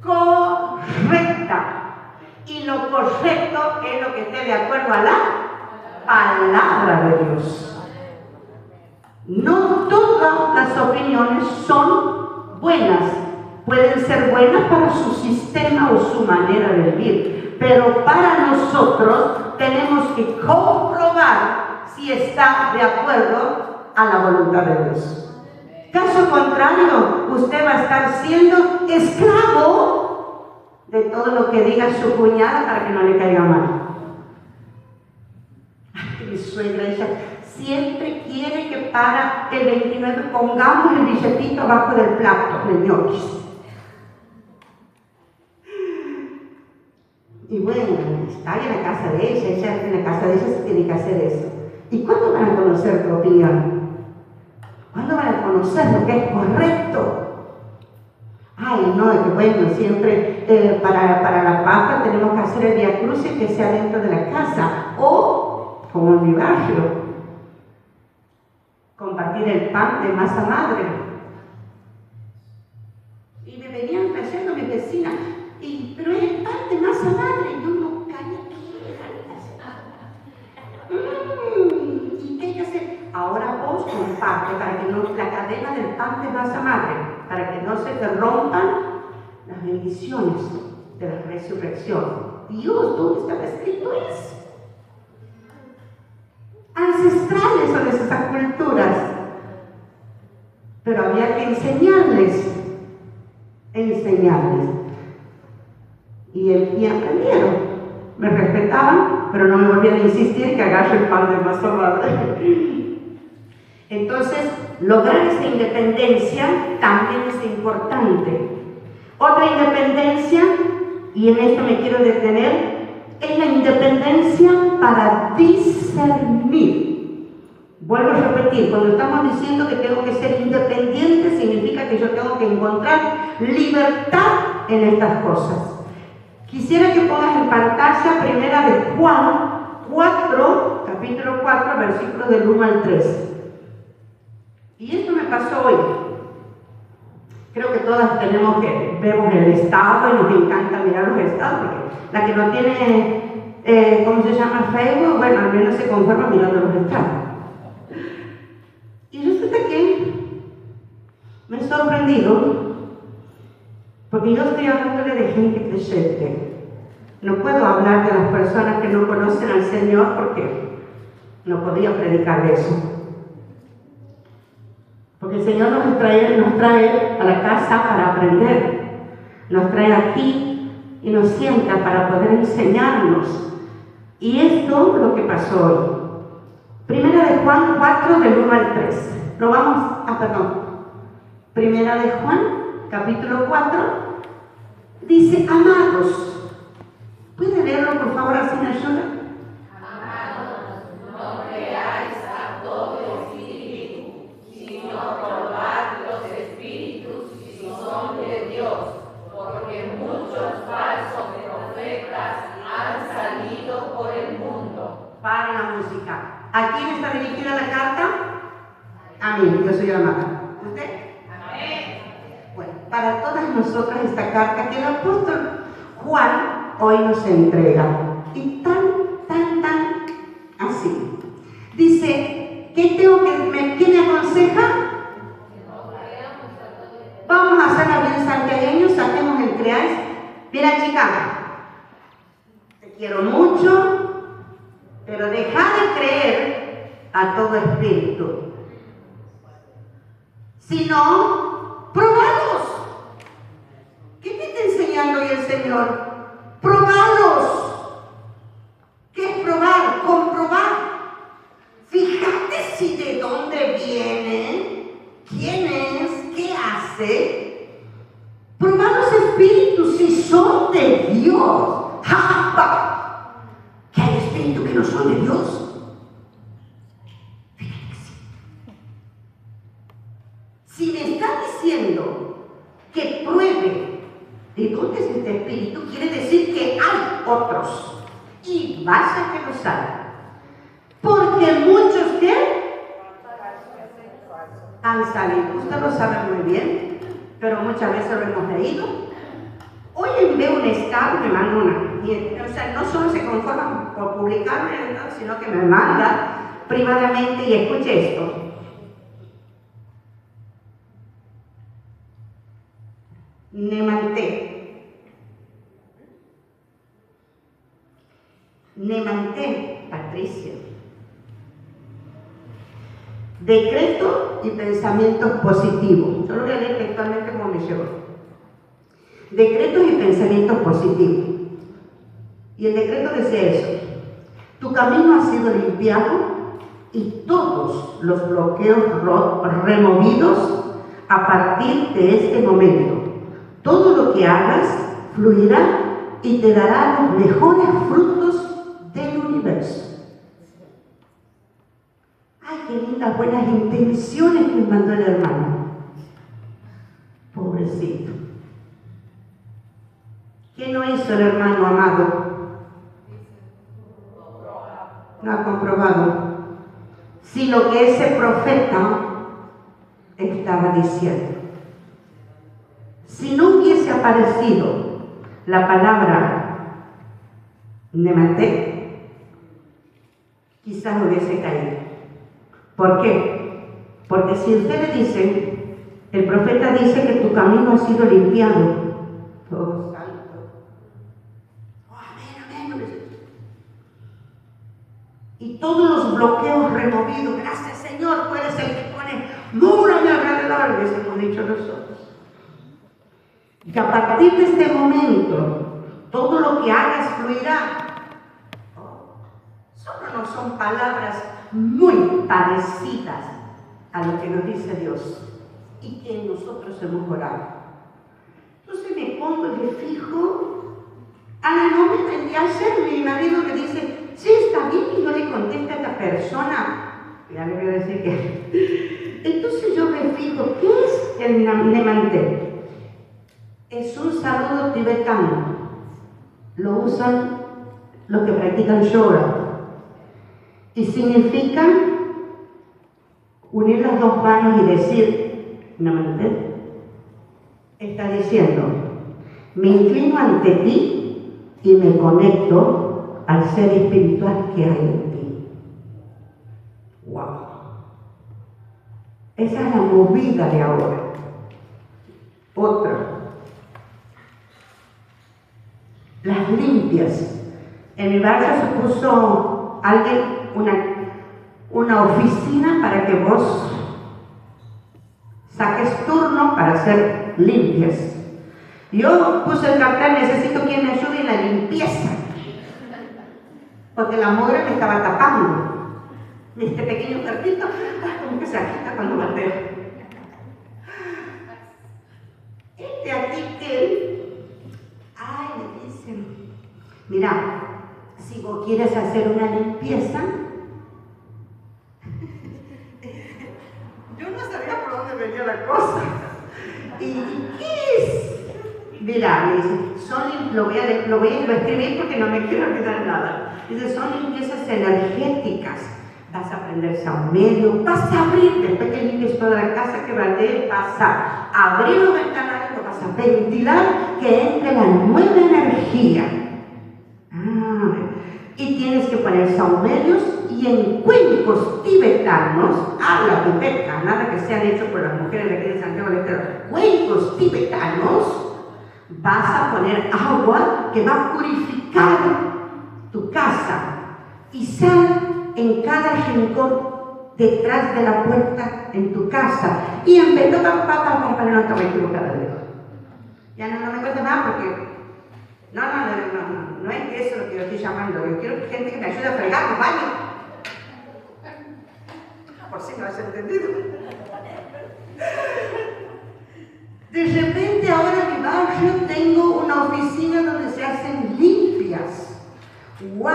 A: correcta. Y lo correcto es lo que esté de acuerdo a la palabra de Dios. No todas las opiniones son buenas. Pueden ser buenas para su sistema o su manera de vivir, pero para nosotros tenemos que comprobar si está de acuerdo a la voluntad de Dios. Caso contrario, usted va a estar siendo esclavo de todo lo que diga su cuñada para que no le caiga mal. Ay, mi suegra, ella siempre quiere que para el 29 pongamos el billetito abajo del plato de ñoquis. Y bueno, está en la casa de ella en la casa de ella se tiene que hacer eso. ¿Y cuándo van a conocer tu opinión? ¿Cuándo van a conocer lo que es correcto? Ay, no, es que bueno, siempre para la Pascua tenemos que hacer el Vía Crucis que sea dentro de la casa, o, como en mi barrio, compartir el pan de masa madre. Y me venían trayendo mis vecinas, pero es el pan de masa madre, y yo no caía y ella se, ahora vos comparte para que no, la cadena del pan de masa madre, para que no se te rompan las bendiciones de la resurrección. Dios, ¿dónde estaba escrito eso? Ancestrales son esas culturas, pero había que enseñarles. Y aprendieron. Me respetaban, pero no me volvían a insistir que agarre el pan de masa madre. Entonces, lograr esa independencia también es importante. Otra independencia, y en esto me quiero detener, es la independencia para discernir. Vuelvo a repetir, cuando estamos diciendo que tengo que ser independiente, significa que yo tengo que encontrar libertad en estas cosas. Quisiera que pongas en pantalla primera de Juan 4, capítulo 4, versículos del 1 al 3. Y esto me pasó hoy. Creo que todas vemos el estado y nos encanta mirar los estados, porque la que no tiene, ¿cómo se llama? Facebook, bueno, al menos se conforma mirando los estados. Y resulta que me he sorprendido, porque yo estoy hablándole de gente creyente. No puedo hablar de las personas que no conocen al Señor porque no podría predicar eso. Porque el Señor nos trae a la casa para aprender. Nos trae aquí y nos sienta para poder enseñarnos. Y esto es lo que pasó hoy. Primera de Juan 4, del 1 al 3. Primera de Juan, capítulo 4, dice, amados. ¿Puede leerlo, por favor, así me ayuda?
C: Amados, no creáis a todo espíritu, sino probad los espíritus si son de Dios, porque muchos falsos profetas han salido por el mundo.
A: Para la música. ¿A quién está dirigida la carta? A mí, yo soy amada. ¿Usted?
C: Amén.
A: Bueno, para todas nosotras esta carta que el apóstol Juan hoy nos entrega. Y tan así. Dice, ¿quién me aconseja? Vamos a hacerla bien santiagueños, saquemos el creáis. Mira, chica, te quiero mucho, pero deja de creer a todo espíritu. Si no, probalos. ¿Qué te está enseñando hoy el Señor? Probalos. ¿Qué es probar? Comprobar. Fíjate si de dónde viene, quién es, qué hace. Probar los espíritus si son de Dios. ¡Ja! ¿Que hay espíritus que no son de Dios? Fíjate que sí. Si me está diciendo que pruebe ¿de dónde es este espíritu? Quiere decir que hay otros. Y vaya que los hay. Porque muchos que han salido. Usted lo sabe muy bien, pero muchas veces lo hemos leído. Hoy veo un estado, me manda o sea, no solo se conforman por publicarlo en el estado, sino que me manda privadamente y escuche esto. Nemanté, Patricia. Decreto y pensamientos positivos. Yo lo voy a leer textualmente como me llegó. Decretos y pensamientos positivos. Y el decreto decía eso. Tu camino ha sido limpiado y todos los bloqueos removidos a partir de este momento. Todo lo que hagas fluirá y te dará los mejores frutos del universo. bendiciones que me mandó el hermano. Pobrecito. ¿Qué no hizo el hermano amado? No ha comprobado si lo que ese profeta estaba diciendo. Si no hubiese aparecido la palabra Nemanté, quizás no hubiese caído. ¿Por qué? Porque si ustedes dicen, el profeta dice que tu camino ha sido limpiado. Oh, santo. Oh, amén, amén. Y todos los bloqueos removidos. Gracias, Señor, tú eres el que pone muro a mi alrededor, les hemos dicho nosotros. Y a partir de este momento, todo lo que hagas fluirá. Solo no son palabras muy parecidas a lo que nos dice Dios y que nosotros hemos orado. Entonces me pongo y me fijo. A la novena y ayer mi marido me dice, sí, está bien que yo le conteste a esta persona. Ya le voy a decir que. Entonces yo me fijo, ¿qué es el Nemanté? Es un saludo tibetano. Lo usan los que practican yoga. Y significa unir las dos manos y decir, Nemanté. Está diciendo, me inclino ante ti y me conecto al ser espiritual que hay en ti. ¡Wow! Esa es la movida de ahora. Otra. Las limpias. En mi barrio se puso alguien, una oficina para que vos saques turno para hacer limpias. Yo puse el cartel, necesito quien me ayude en la limpieza, porque la mugre me estaba tapando. Este pequeño cartito, como que se agita cuando bateo. Este aquí que, ay, me dicen, mira, si vos quieres hacer una limpieza, yo no sabía por dónde venía la cosa. ¿Y qué es? Mira, me dice, lo voy a escribir porque no me quiero olvidar nada. Dice, son limpiezas energéticas. Vas a prender saumerio, vas a abrir, después que limpies toda la casa que baldees, vas a abrir los ventanales, vas a ventilar que entre la nueva energía. Y tienes que poner saumerios y en cuencos tibetanos, habla tibeta, nada que sean hechos por las mujeres de aquí de Santiago del Estero, cuencos tibetanos, vas a poner agua que va a purificar tu casa y sal en cada rincón detrás de la puerta en tu casa. Y empezó a comprar, no estaba equivocada, ya no me cuesta más porque no es que eso lo que yo estoy llamando. Yo quiero gente que me ayude a fregar los baños. Por si no has entendido. De repente ahora en mi barrio tengo una oficina donde se hacen limpias. ¡Wow!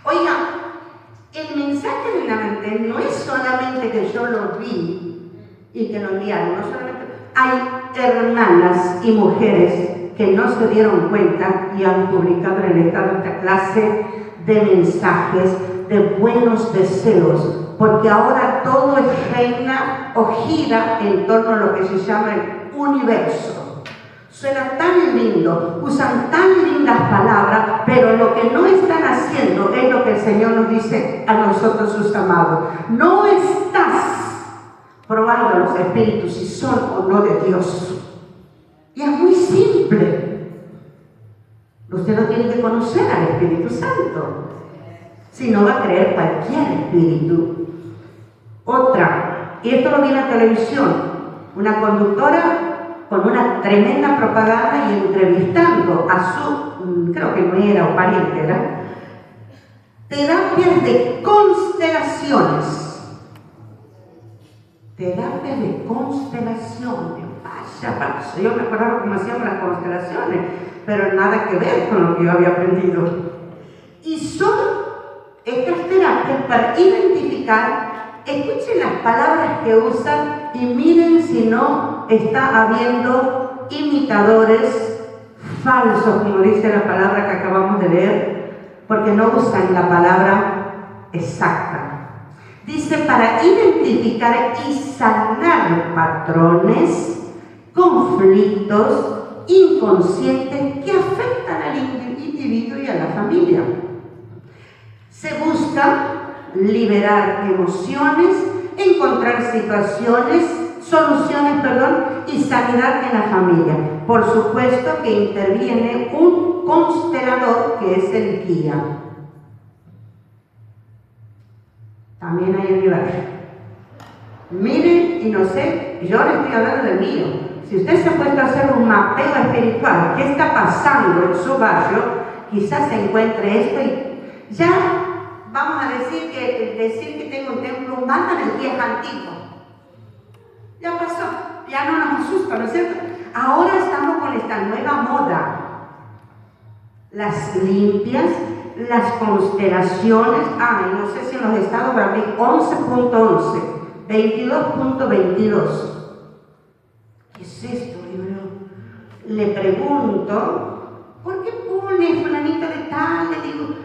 A: Oiga, el mensaje de Nemanté no es solamente que yo lo vi y que lo enviaron, no solamente. Hay hermanas y mujeres que no se dieron cuenta y han publicado en el Estado esta clase de mensajes, de buenos deseos, porque ahora todo reina o gira en torno a lo que se llama el universo. Suena tan lindo, usan tan lindas palabras, pero lo que no están haciendo es lo que el Señor nos dice a nosotros, sus amados. No estás probando los espíritus si son o no de Dios. Y es muy simple. Usted no tiene que conocer al Espíritu Santo, si no va a creer cualquier espíritu. Otra, y esto lo vi en la televisión, una conductora con una tremenda propaganda y entrevistando a su, creo que nuera o pariente, ¿verdad? Terapias de constelaciones. Terapias de constelaciones. Yo me acordaba cómo hacíamos las constelaciones, pero nada que ver con lo que yo había aprendido. Y son estas terapias para identificar escuchen las palabras que usan y miren si no está habiendo imitadores falsos, como dice la palabra que acabamos de leer, porque no usan la palabra exacta. Dice, para identificar y sanar patrones, conflictos inconscientes que afectan al individuo y a la familia. Se busca liberar emociones, encontrar soluciones, y sanidad en la familia. Por supuesto que interviene un constelador que es el guía. También hay en mi barrio. Miren, y no sé, yo les estoy hablando del mío. Si usted se ha puesto a hacer un mapeo espiritual, ¿qué está pasando en su barrio? Quizás se encuentre esto y ya vamos a decir que tengo un templo humano del viejo antiguo. Ya pasó, ya no nos asusta, ¿no es cierto? Ahora estamos con esta nueva moda. Las limpias, las constelaciones, no sé si en los estados va a abrir 11.11, 22.22. ¿Qué es esto, libro? Le pregunto, ¿por qué pone fulanita de tal? Le digo,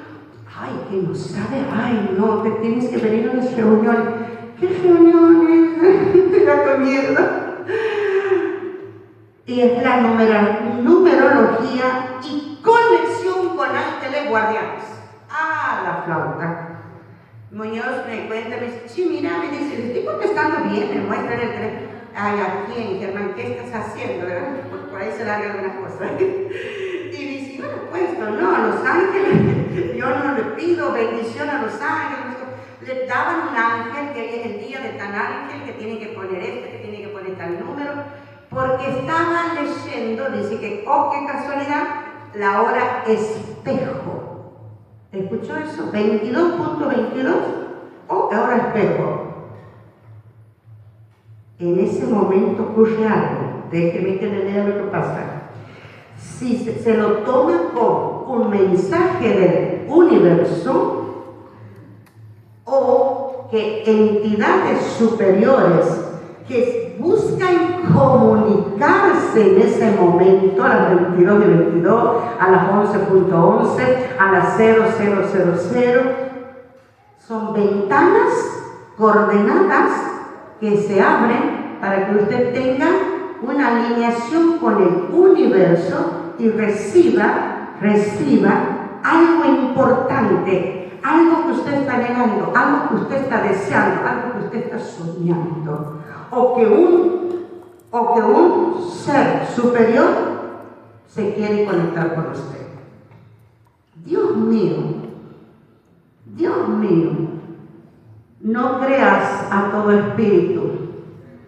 A: ay, que no sabe, ay, no, te tienes que venir a las reuniones. ¿Qué reuniones? Me da con miedo. Y es la numerología y conexión con ángeles guardianes. La flauta. Muñoz me cuenta, me dice, sí, mira, me dice, le estoy contestando bien, me muestra en el teléfono. Ay, aquí en Germán, ¿qué estás haciendo? ¿Verdad? Por ahí se largan algunas cosas. Y dice, bueno, pues, no, a los ángeles, yo no le pido bendición a los ángeles. Le daban un ángel, que hoy es el día de tan ángel, que tiene que poner que tiene que poner tal número, porque estaba leyendo, dice que, qué casualidad, la hora espejo. ¿Escuchó eso? 22.22, ahora espejo. En ese momento ocurre algo. Déjeme que le lea lo que pasa. Si se lo toma como un mensaje del universo, o que entidades superiores que buscan comunicarse en ese momento, a las 22 y 22, a las 11.11, a las 0000, son ventanas coordenadas que se abren para que usted tenga una alineación con el universo y reciba algo importante. Algo que usted está negando, algo que usted está deseando, algo que usted está soñando, o que un ser superior se quiere conectar con usted. Dios mío, no creas a todo espíritu,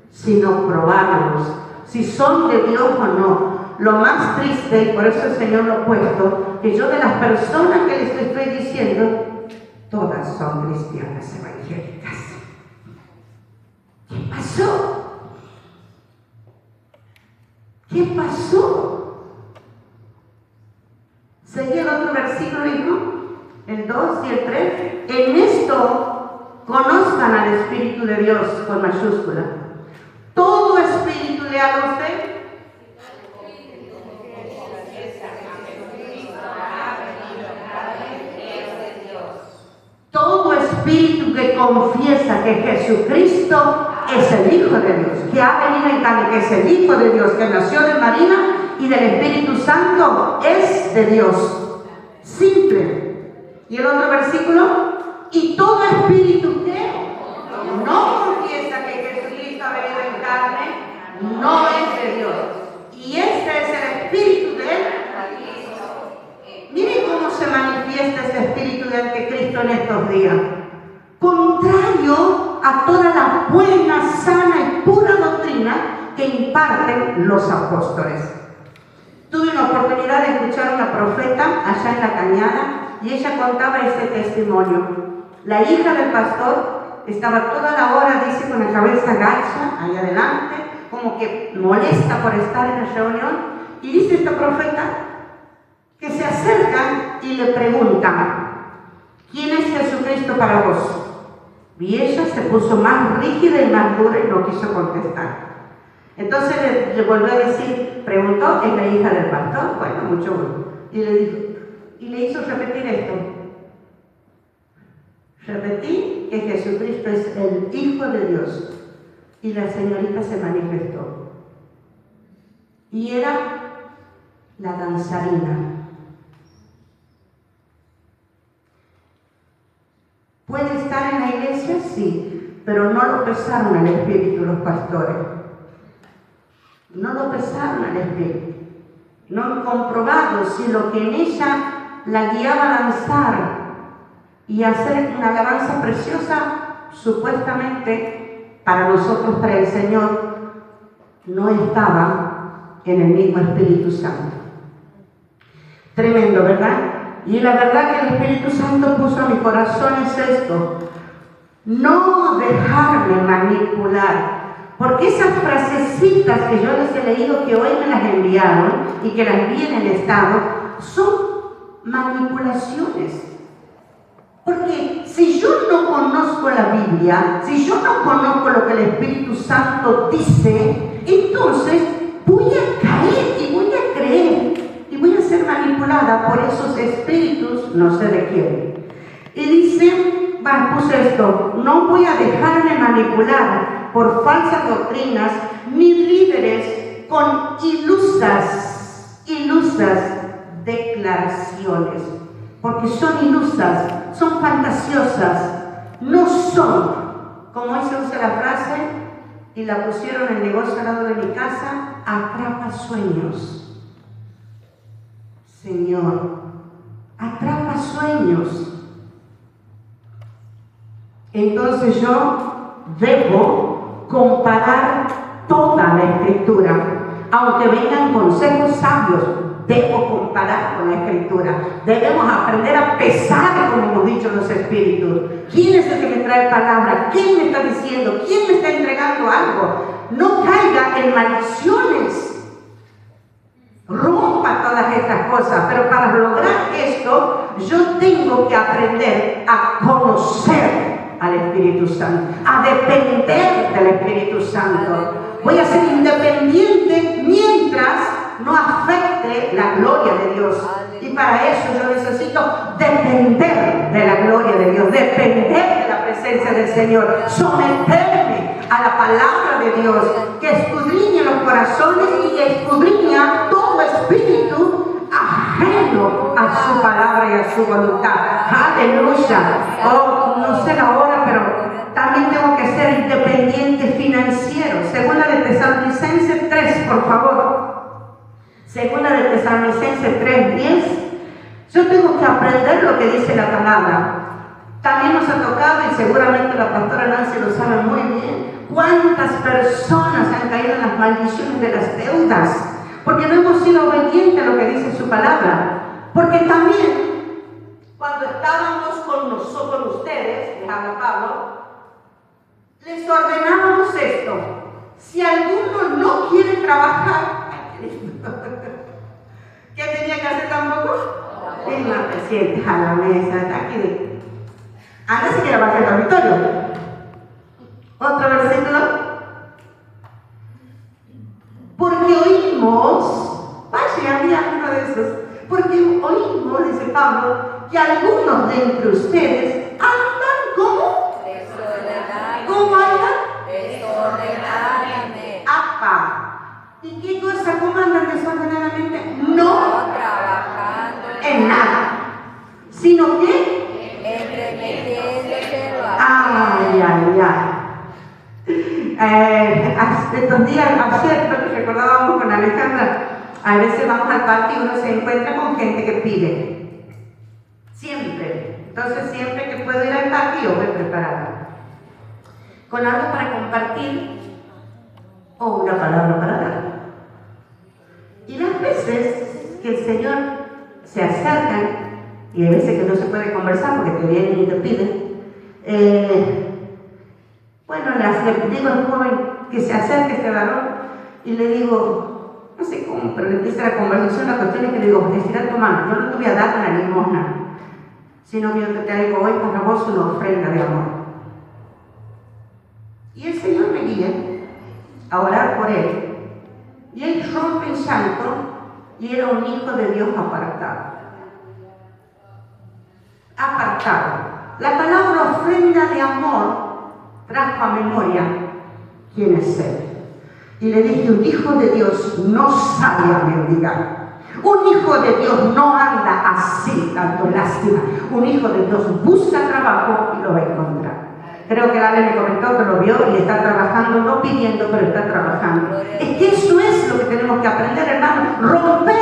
A: sino probarlos, si son de Dios o no. Lo más triste, y por eso el Señor lo ha puesto, que yo de las personas que les estoy diciendo, todas son cristianas evangélicas. ¿Qué pasó? ¿Qué pasó? Seguía el otro versículo, hijo, el 2 y el 3. En esto conozcan al Espíritu de Dios con mayúscula. Todo espíritu leal a usted. Todo espíritu que confiesa que Jesucristo es el Hijo de Dios, que ha venido en carne, que es el Hijo de Dios, que nació de María y del Espíritu Santo, es de Dios. Simple. Y el otro versículo, y todo espíritu que no confiesa que Jesucristo ha venido en carne, no es de Dios. Y este es el espíritu de él. Miren cómo se manifiesta ese espíritu de anticristo en estos días. Contrario a toda la buena, sana y pura doctrina que imparten los apóstoles. Tuve una oportunidad de escuchar a una profeta allá en La Cañada y ella contaba ese testimonio. La hija del pastor estaba toda la hora, dice, con la cabeza gacha, ahí adelante, como que molesta por estar en la reunión. Y dice esta profeta que se acercan y le preguntan, ¿quién es Jesucristo para vos? Y ella se puso más rígida y más dura y no quiso contestar. Entonces le volvió a decir, preguntó, ¿es la hija del pastor? Bueno, mucho gusto. Y le dijo, y le hizo repetir esto. Repetí que Jesucristo es el Hijo de Dios. Y la señorita se manifestó. Y era la danzarina. ¿Puede estar en la iglesia? Sí, pero no lo pesaron al espíritu los pastores. No lo pesaron al espíritu. No han comprobado si lo que en ella la guiaba a danzar y a hacer una alabanza preciosa, supuestamente para nosotros, para el Señor, no estaba en el mismo Espíritu Santo. Tremendo, ¿verdad? Y la verdad que el Espíritu Santo puso a mi corazón es esto: no dejarme manipular. Porque esas frasecitas que yo les he leído, que hoy me las enviaron y que las vi en el estado, son manipulaciones. Porque si yo no conozco la Biblia, si yo no conozco lo que el Espíritu Santo dice, entonces voy a caer y voy a creer y voy a ser manipulada por esos espíritus, no sé de quién. Y dice, puse esto: no voy a dejarme manipular por falsas doctrinas ni líderes con ilusas declaraciones, porque son ilusas, son fantasiosas, no son, como hoy se usa la frase, y la pusieron en el negocio al lado de mi casa, atrapa sueños. Señor, atrapa sueños. Entonces yo debo comparar toda la Escritura, aunque vengan consejos sabios, debo comparar con la Escritura. Debemos aprender a pesar, como hemos dicho, los espíritus. ¿Quién es el que me trae palabra? ¿Quién me está diciendo? ¿Quién me está entregando algo? No caiga en maldiciones. Rompa todas estas cosas, pero para lograr esto, yo tengo que aprender a conocer al Espíritu Santo, a depender del Espíritu Santo. Voy a ser independiente mientras no afecte la gloria de Dios. Y para eso yo necesito depender de la gloria de Dios, depender de la presencia del Señor, someterme a la palabra de Dios, que escudriña los corazones y escudriña todo espíritu ajeno a su palabra y a su voluntad. Aleluya. Oh, no sé la hora, pero también tengo que ser independiente financiero. Segunda de Tesalonicenses 3, por favor. Segunda de Tesalonicenses 3:10. Yo tengo que aprender lo que dice la palabra. También nos ha tocado, y seguramente la pastora Nancy lo sabe muy bien, cuántas personas han caído en las maldiciones de las deudas, porque no hemos sido obedientes a lo que dice su palabra. Porque también, cuando estábamos con nosotros, con ustedes, les habla Pablo, les ordenábamos esto: si alguno no quiere trabajar, ¿qué tenía que hacer tampoco? Es más, te sientes a la mesa, está aquí. Anda si quiere bajar el dormitorio. Otro versículo. Porque oímos, vaya, había uno de esos. Porque oímos, dice Pablo, que algunos de entre ustedes andan como ¿cómo andan?
B: Desordenadamente.
A: Apa. ¿Y qué cosa? ¿Cómo andan desordenadamente? No
B: Trabajando
A: en nada, sino que
B: entremetiéndose lo
A: ay. Estos días, ayer, lo que recordábamos con Alejandra, a veces vamos al parque y uno se encuentra con gente que pide. Siempre. Entonces, siempre que puedo ir al parque, yo voy preparada con algo para compartir o una palabra para dar. Y las veces que el Señor se acerca, y hay veces que no se puede conversar porque te vienen y te piden, bueno, le digo al joven que se acerque este varón y le digo, no sé cómo, pero le empieza la conversación. La cuestión es que le digo, estira tu mano, yo no te voy a dar una limosna, sino que yo te traigo hoy para vos una ofrenda de amor. a orar por él. Y él rompe en llanto y era un hijo de Dios apartado. Apartado. La palabra ofrenda de amor trajo a memoria quién es él. Y le dije, un hijo de Dios no sale a mendigar. Un hijo de Dios no anda así dando lástima. Un hijo de Dios busca trabajo y lo va a encontrar. Creo que la me comentó que lo vio y está trabajando, no pidiendo, pero está trabajando. Es que eso es lo que tenemos que aprender, hermano. Romper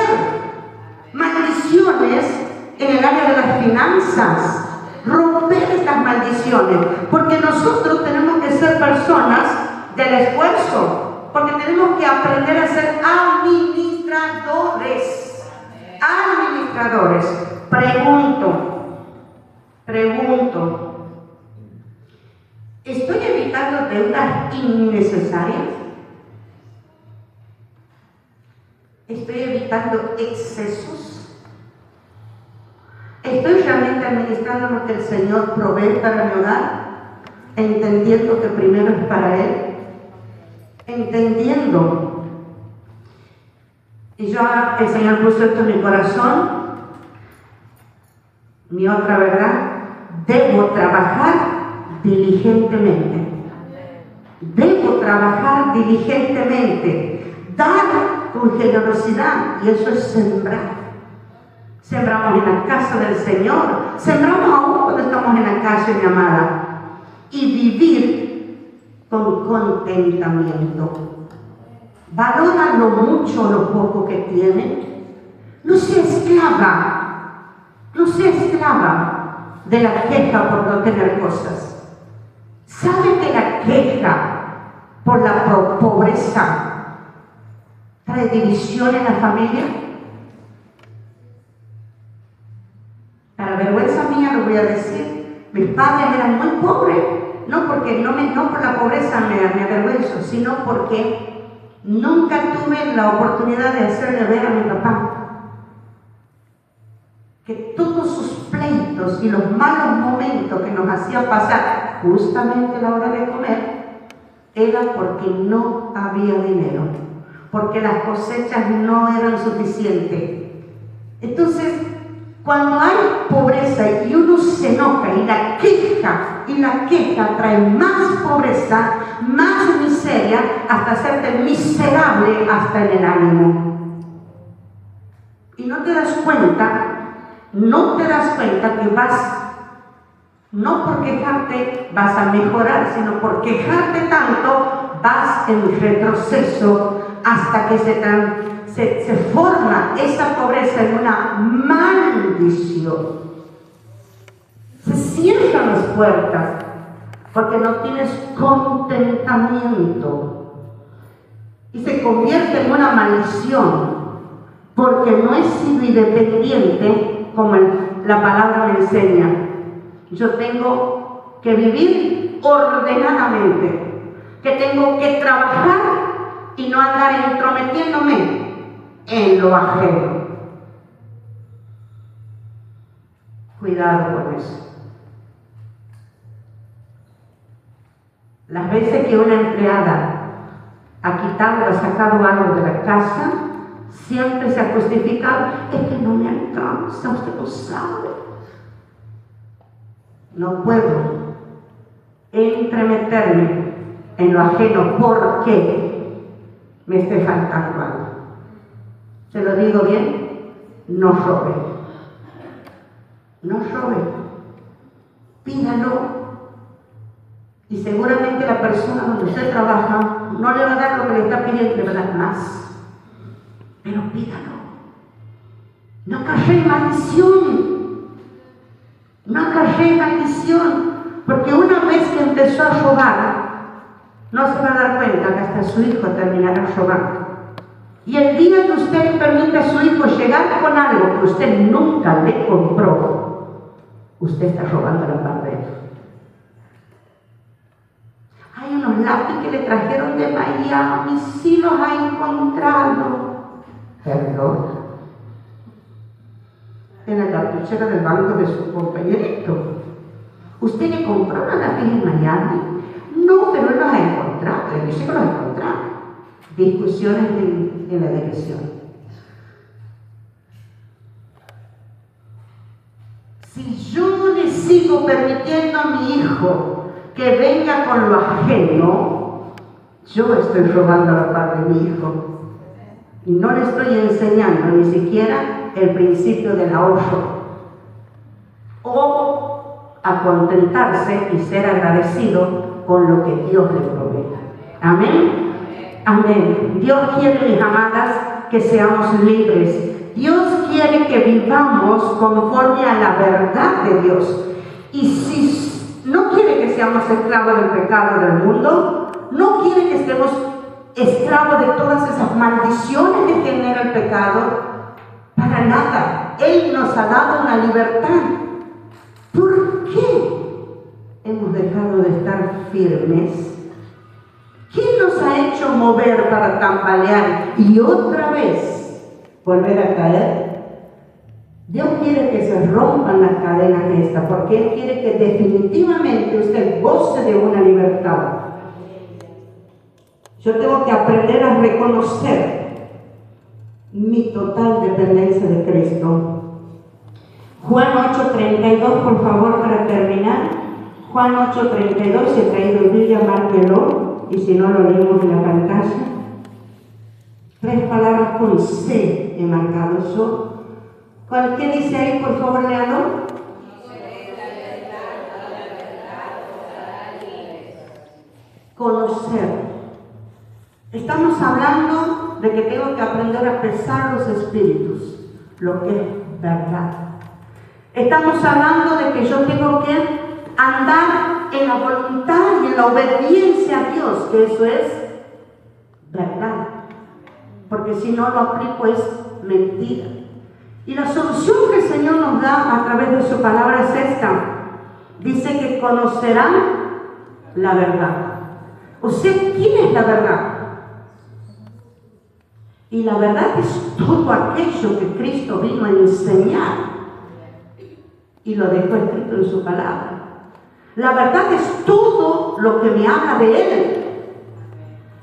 A: maldiciones en el área de las finanzas. Romper estas maldiciones. Porque nosotros tenemos que ser personas del esfuerzo. Porque tenemos que aprender a ser administradores. Administradores. Pregunto. ¿Estoy evitando deudas innecesarias? ¿Estoy evitando excesos? ¿Estoy realmente administrando lo que el Señor provee para mi hogar? Entendiendo que primero es para Él. Entendiendo. Y el Señor puso esto en mi corazón. Mi otra verdad, debo trabajar diligentemente. Debo trabajar diligentemente. Dar con generosidad. Y eso es sembrar. Sembramos en la casa del Señor. Sembramos aún cuando estamos en la calle, mi amada. Y vivir con contentamiento. Valora lo mucho o lo poco que tiene. No sea esclava. No sea esclava de la queja por no tener cosas. ¿Sabe que la queja por la pobreza trae división en la familia? Para vergüenza mía lo voy a decir. Mis padres eran muy pobres, no por la pobreza me avergüenzo, sino porque nunca tuve la oportunidad de hacerle ver a mi papá que todos sus pleitos y los malos momentos que nos hacían pasar justamente a la hora de comer era porque no había dinero, porque las cosechas no eran suficientes. Entonces, cuando hay pobreza y uno se enoja y la queja trae más pobreza, más miseria, hasta hacerte miserable hasta en el ánimo. Y no te das cuenta que no por quejarte vas a mejorar, sino por quejarte tanto vas en retroceso hasta que se forma esa pobreza en una maldición. Se cierran las puertas porque no tienes contentamiento y se convierte en una maldición porque no he sido independiente como la palabra me enseña. Yo tengo que vivir ordenadamente, que tengo que trabajar y no andar entrometiéndome en lo ajeno. Cuidado con eso. Las veces que una empleada ha quitado o ha sacado algo de la casa, siempre se ha justificado, es que no me alcanza, usted lo sabe. No puedo entremeterme en lo ajeno porque me esté faltando algo. ¿Se lo digo bien? No robe. No robe. Pídalo. Y seguramente la persona donde usted trabaja no le va a dar lo que le está pidiendo, le va a dar más. Pero pídalo. No cayó en maldición. No cayó en maldición. Porque una vez que empezó a robar, no se va a dar cuenta que hasta su hijo terminará robando. Y el día que usted le permite a su hijo llegar con algo que usted nunca le compró, usted está robando la parte de él. Hay unos lápices que le trajeron de Miami, sí los ha encontrado. Perdón. En la cartuchera del banco de su compañerito. ¿Usted le compró una lápiz en Miami? No, pero él los ha encontrado. Le dice que los ha encontrado. discusiones en la dirección. Si yo le sigo permitiendo a mi hijo que venga con lo ajeno, yo estoy robando la paz de mi hijo. Y no le estoy enseñando ni siquiera el principio del ahorro. O a contentarse y ser agradecido con lo que Dios le provee. Amén. Amén. Dios quiere, mis amadas, que seamos libres. Dios quiere que vivamos conforme a la verdad de Dios. Y si no quiere que seamos esclavos del pecado del mundo, no quiere que estemos esclavos de todas esas maldiciones que genera el pecado, para nada. Él nos ha dado una libertad. ¿Por qué hemos dejado de estar firmes? ¿Quién nos ha hecho mover para tambalear y otra vez volver a caer? Dios quiere que se rompan las cadenas estas, porque Él quiere que definitivamente usted goce de una libertad. Yo tengo que aprender a reconocer mi total dependencia de Cristo. Juan 8:32, por favor, para terminar. Juan 8:32, si he traído el Biblia, márquelo, y si no, lo leemos en la pantalla. 3 palabras con C he marcado yo. ¿Qué dice ahí, por favor, léalo? Conocer. Estamos hablando de que tengo que aprender a pesar los espíritus, lo que es verdad. Estamos hablando de que yo tengo que andar en la voluntad y en la obediencia a Dios, que eso es verdad. Porque si no lo aplico es mentira. Y la solución que el Señor nos da a través de su palabra es esta. Dice que conocerán la verdad. O sea, ¿quién es la verdad? Y la verdad es todo aquello que Cristo vino a enseñar y lo dejó escrito en su palabra. La verdad es todo lo que me habla de Él.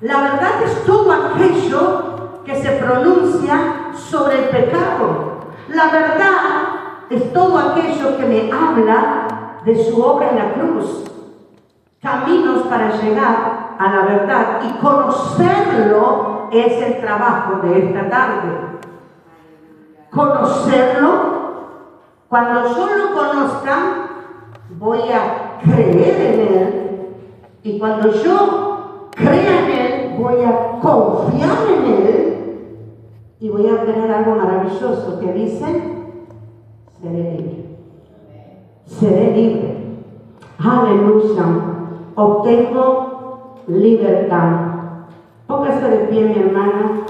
A: La verdad es todo aquello que se pronuncia sobre el pecado. La verdad es todo aquello que me habla de su obra en la cruz. Caminos para llegar a la verdad, y conocerlo es el trabajo de esta tarde. Conocerlo, cuando yo lo conozca, voy a creer en Él, y cuando yo crea en Él, voy a confiar en Él, y voy a tener algo maravilloso que dice: seré libre. Seré libre. Aleluya. Obtengo libertad. Póngase de pie, mi hermana.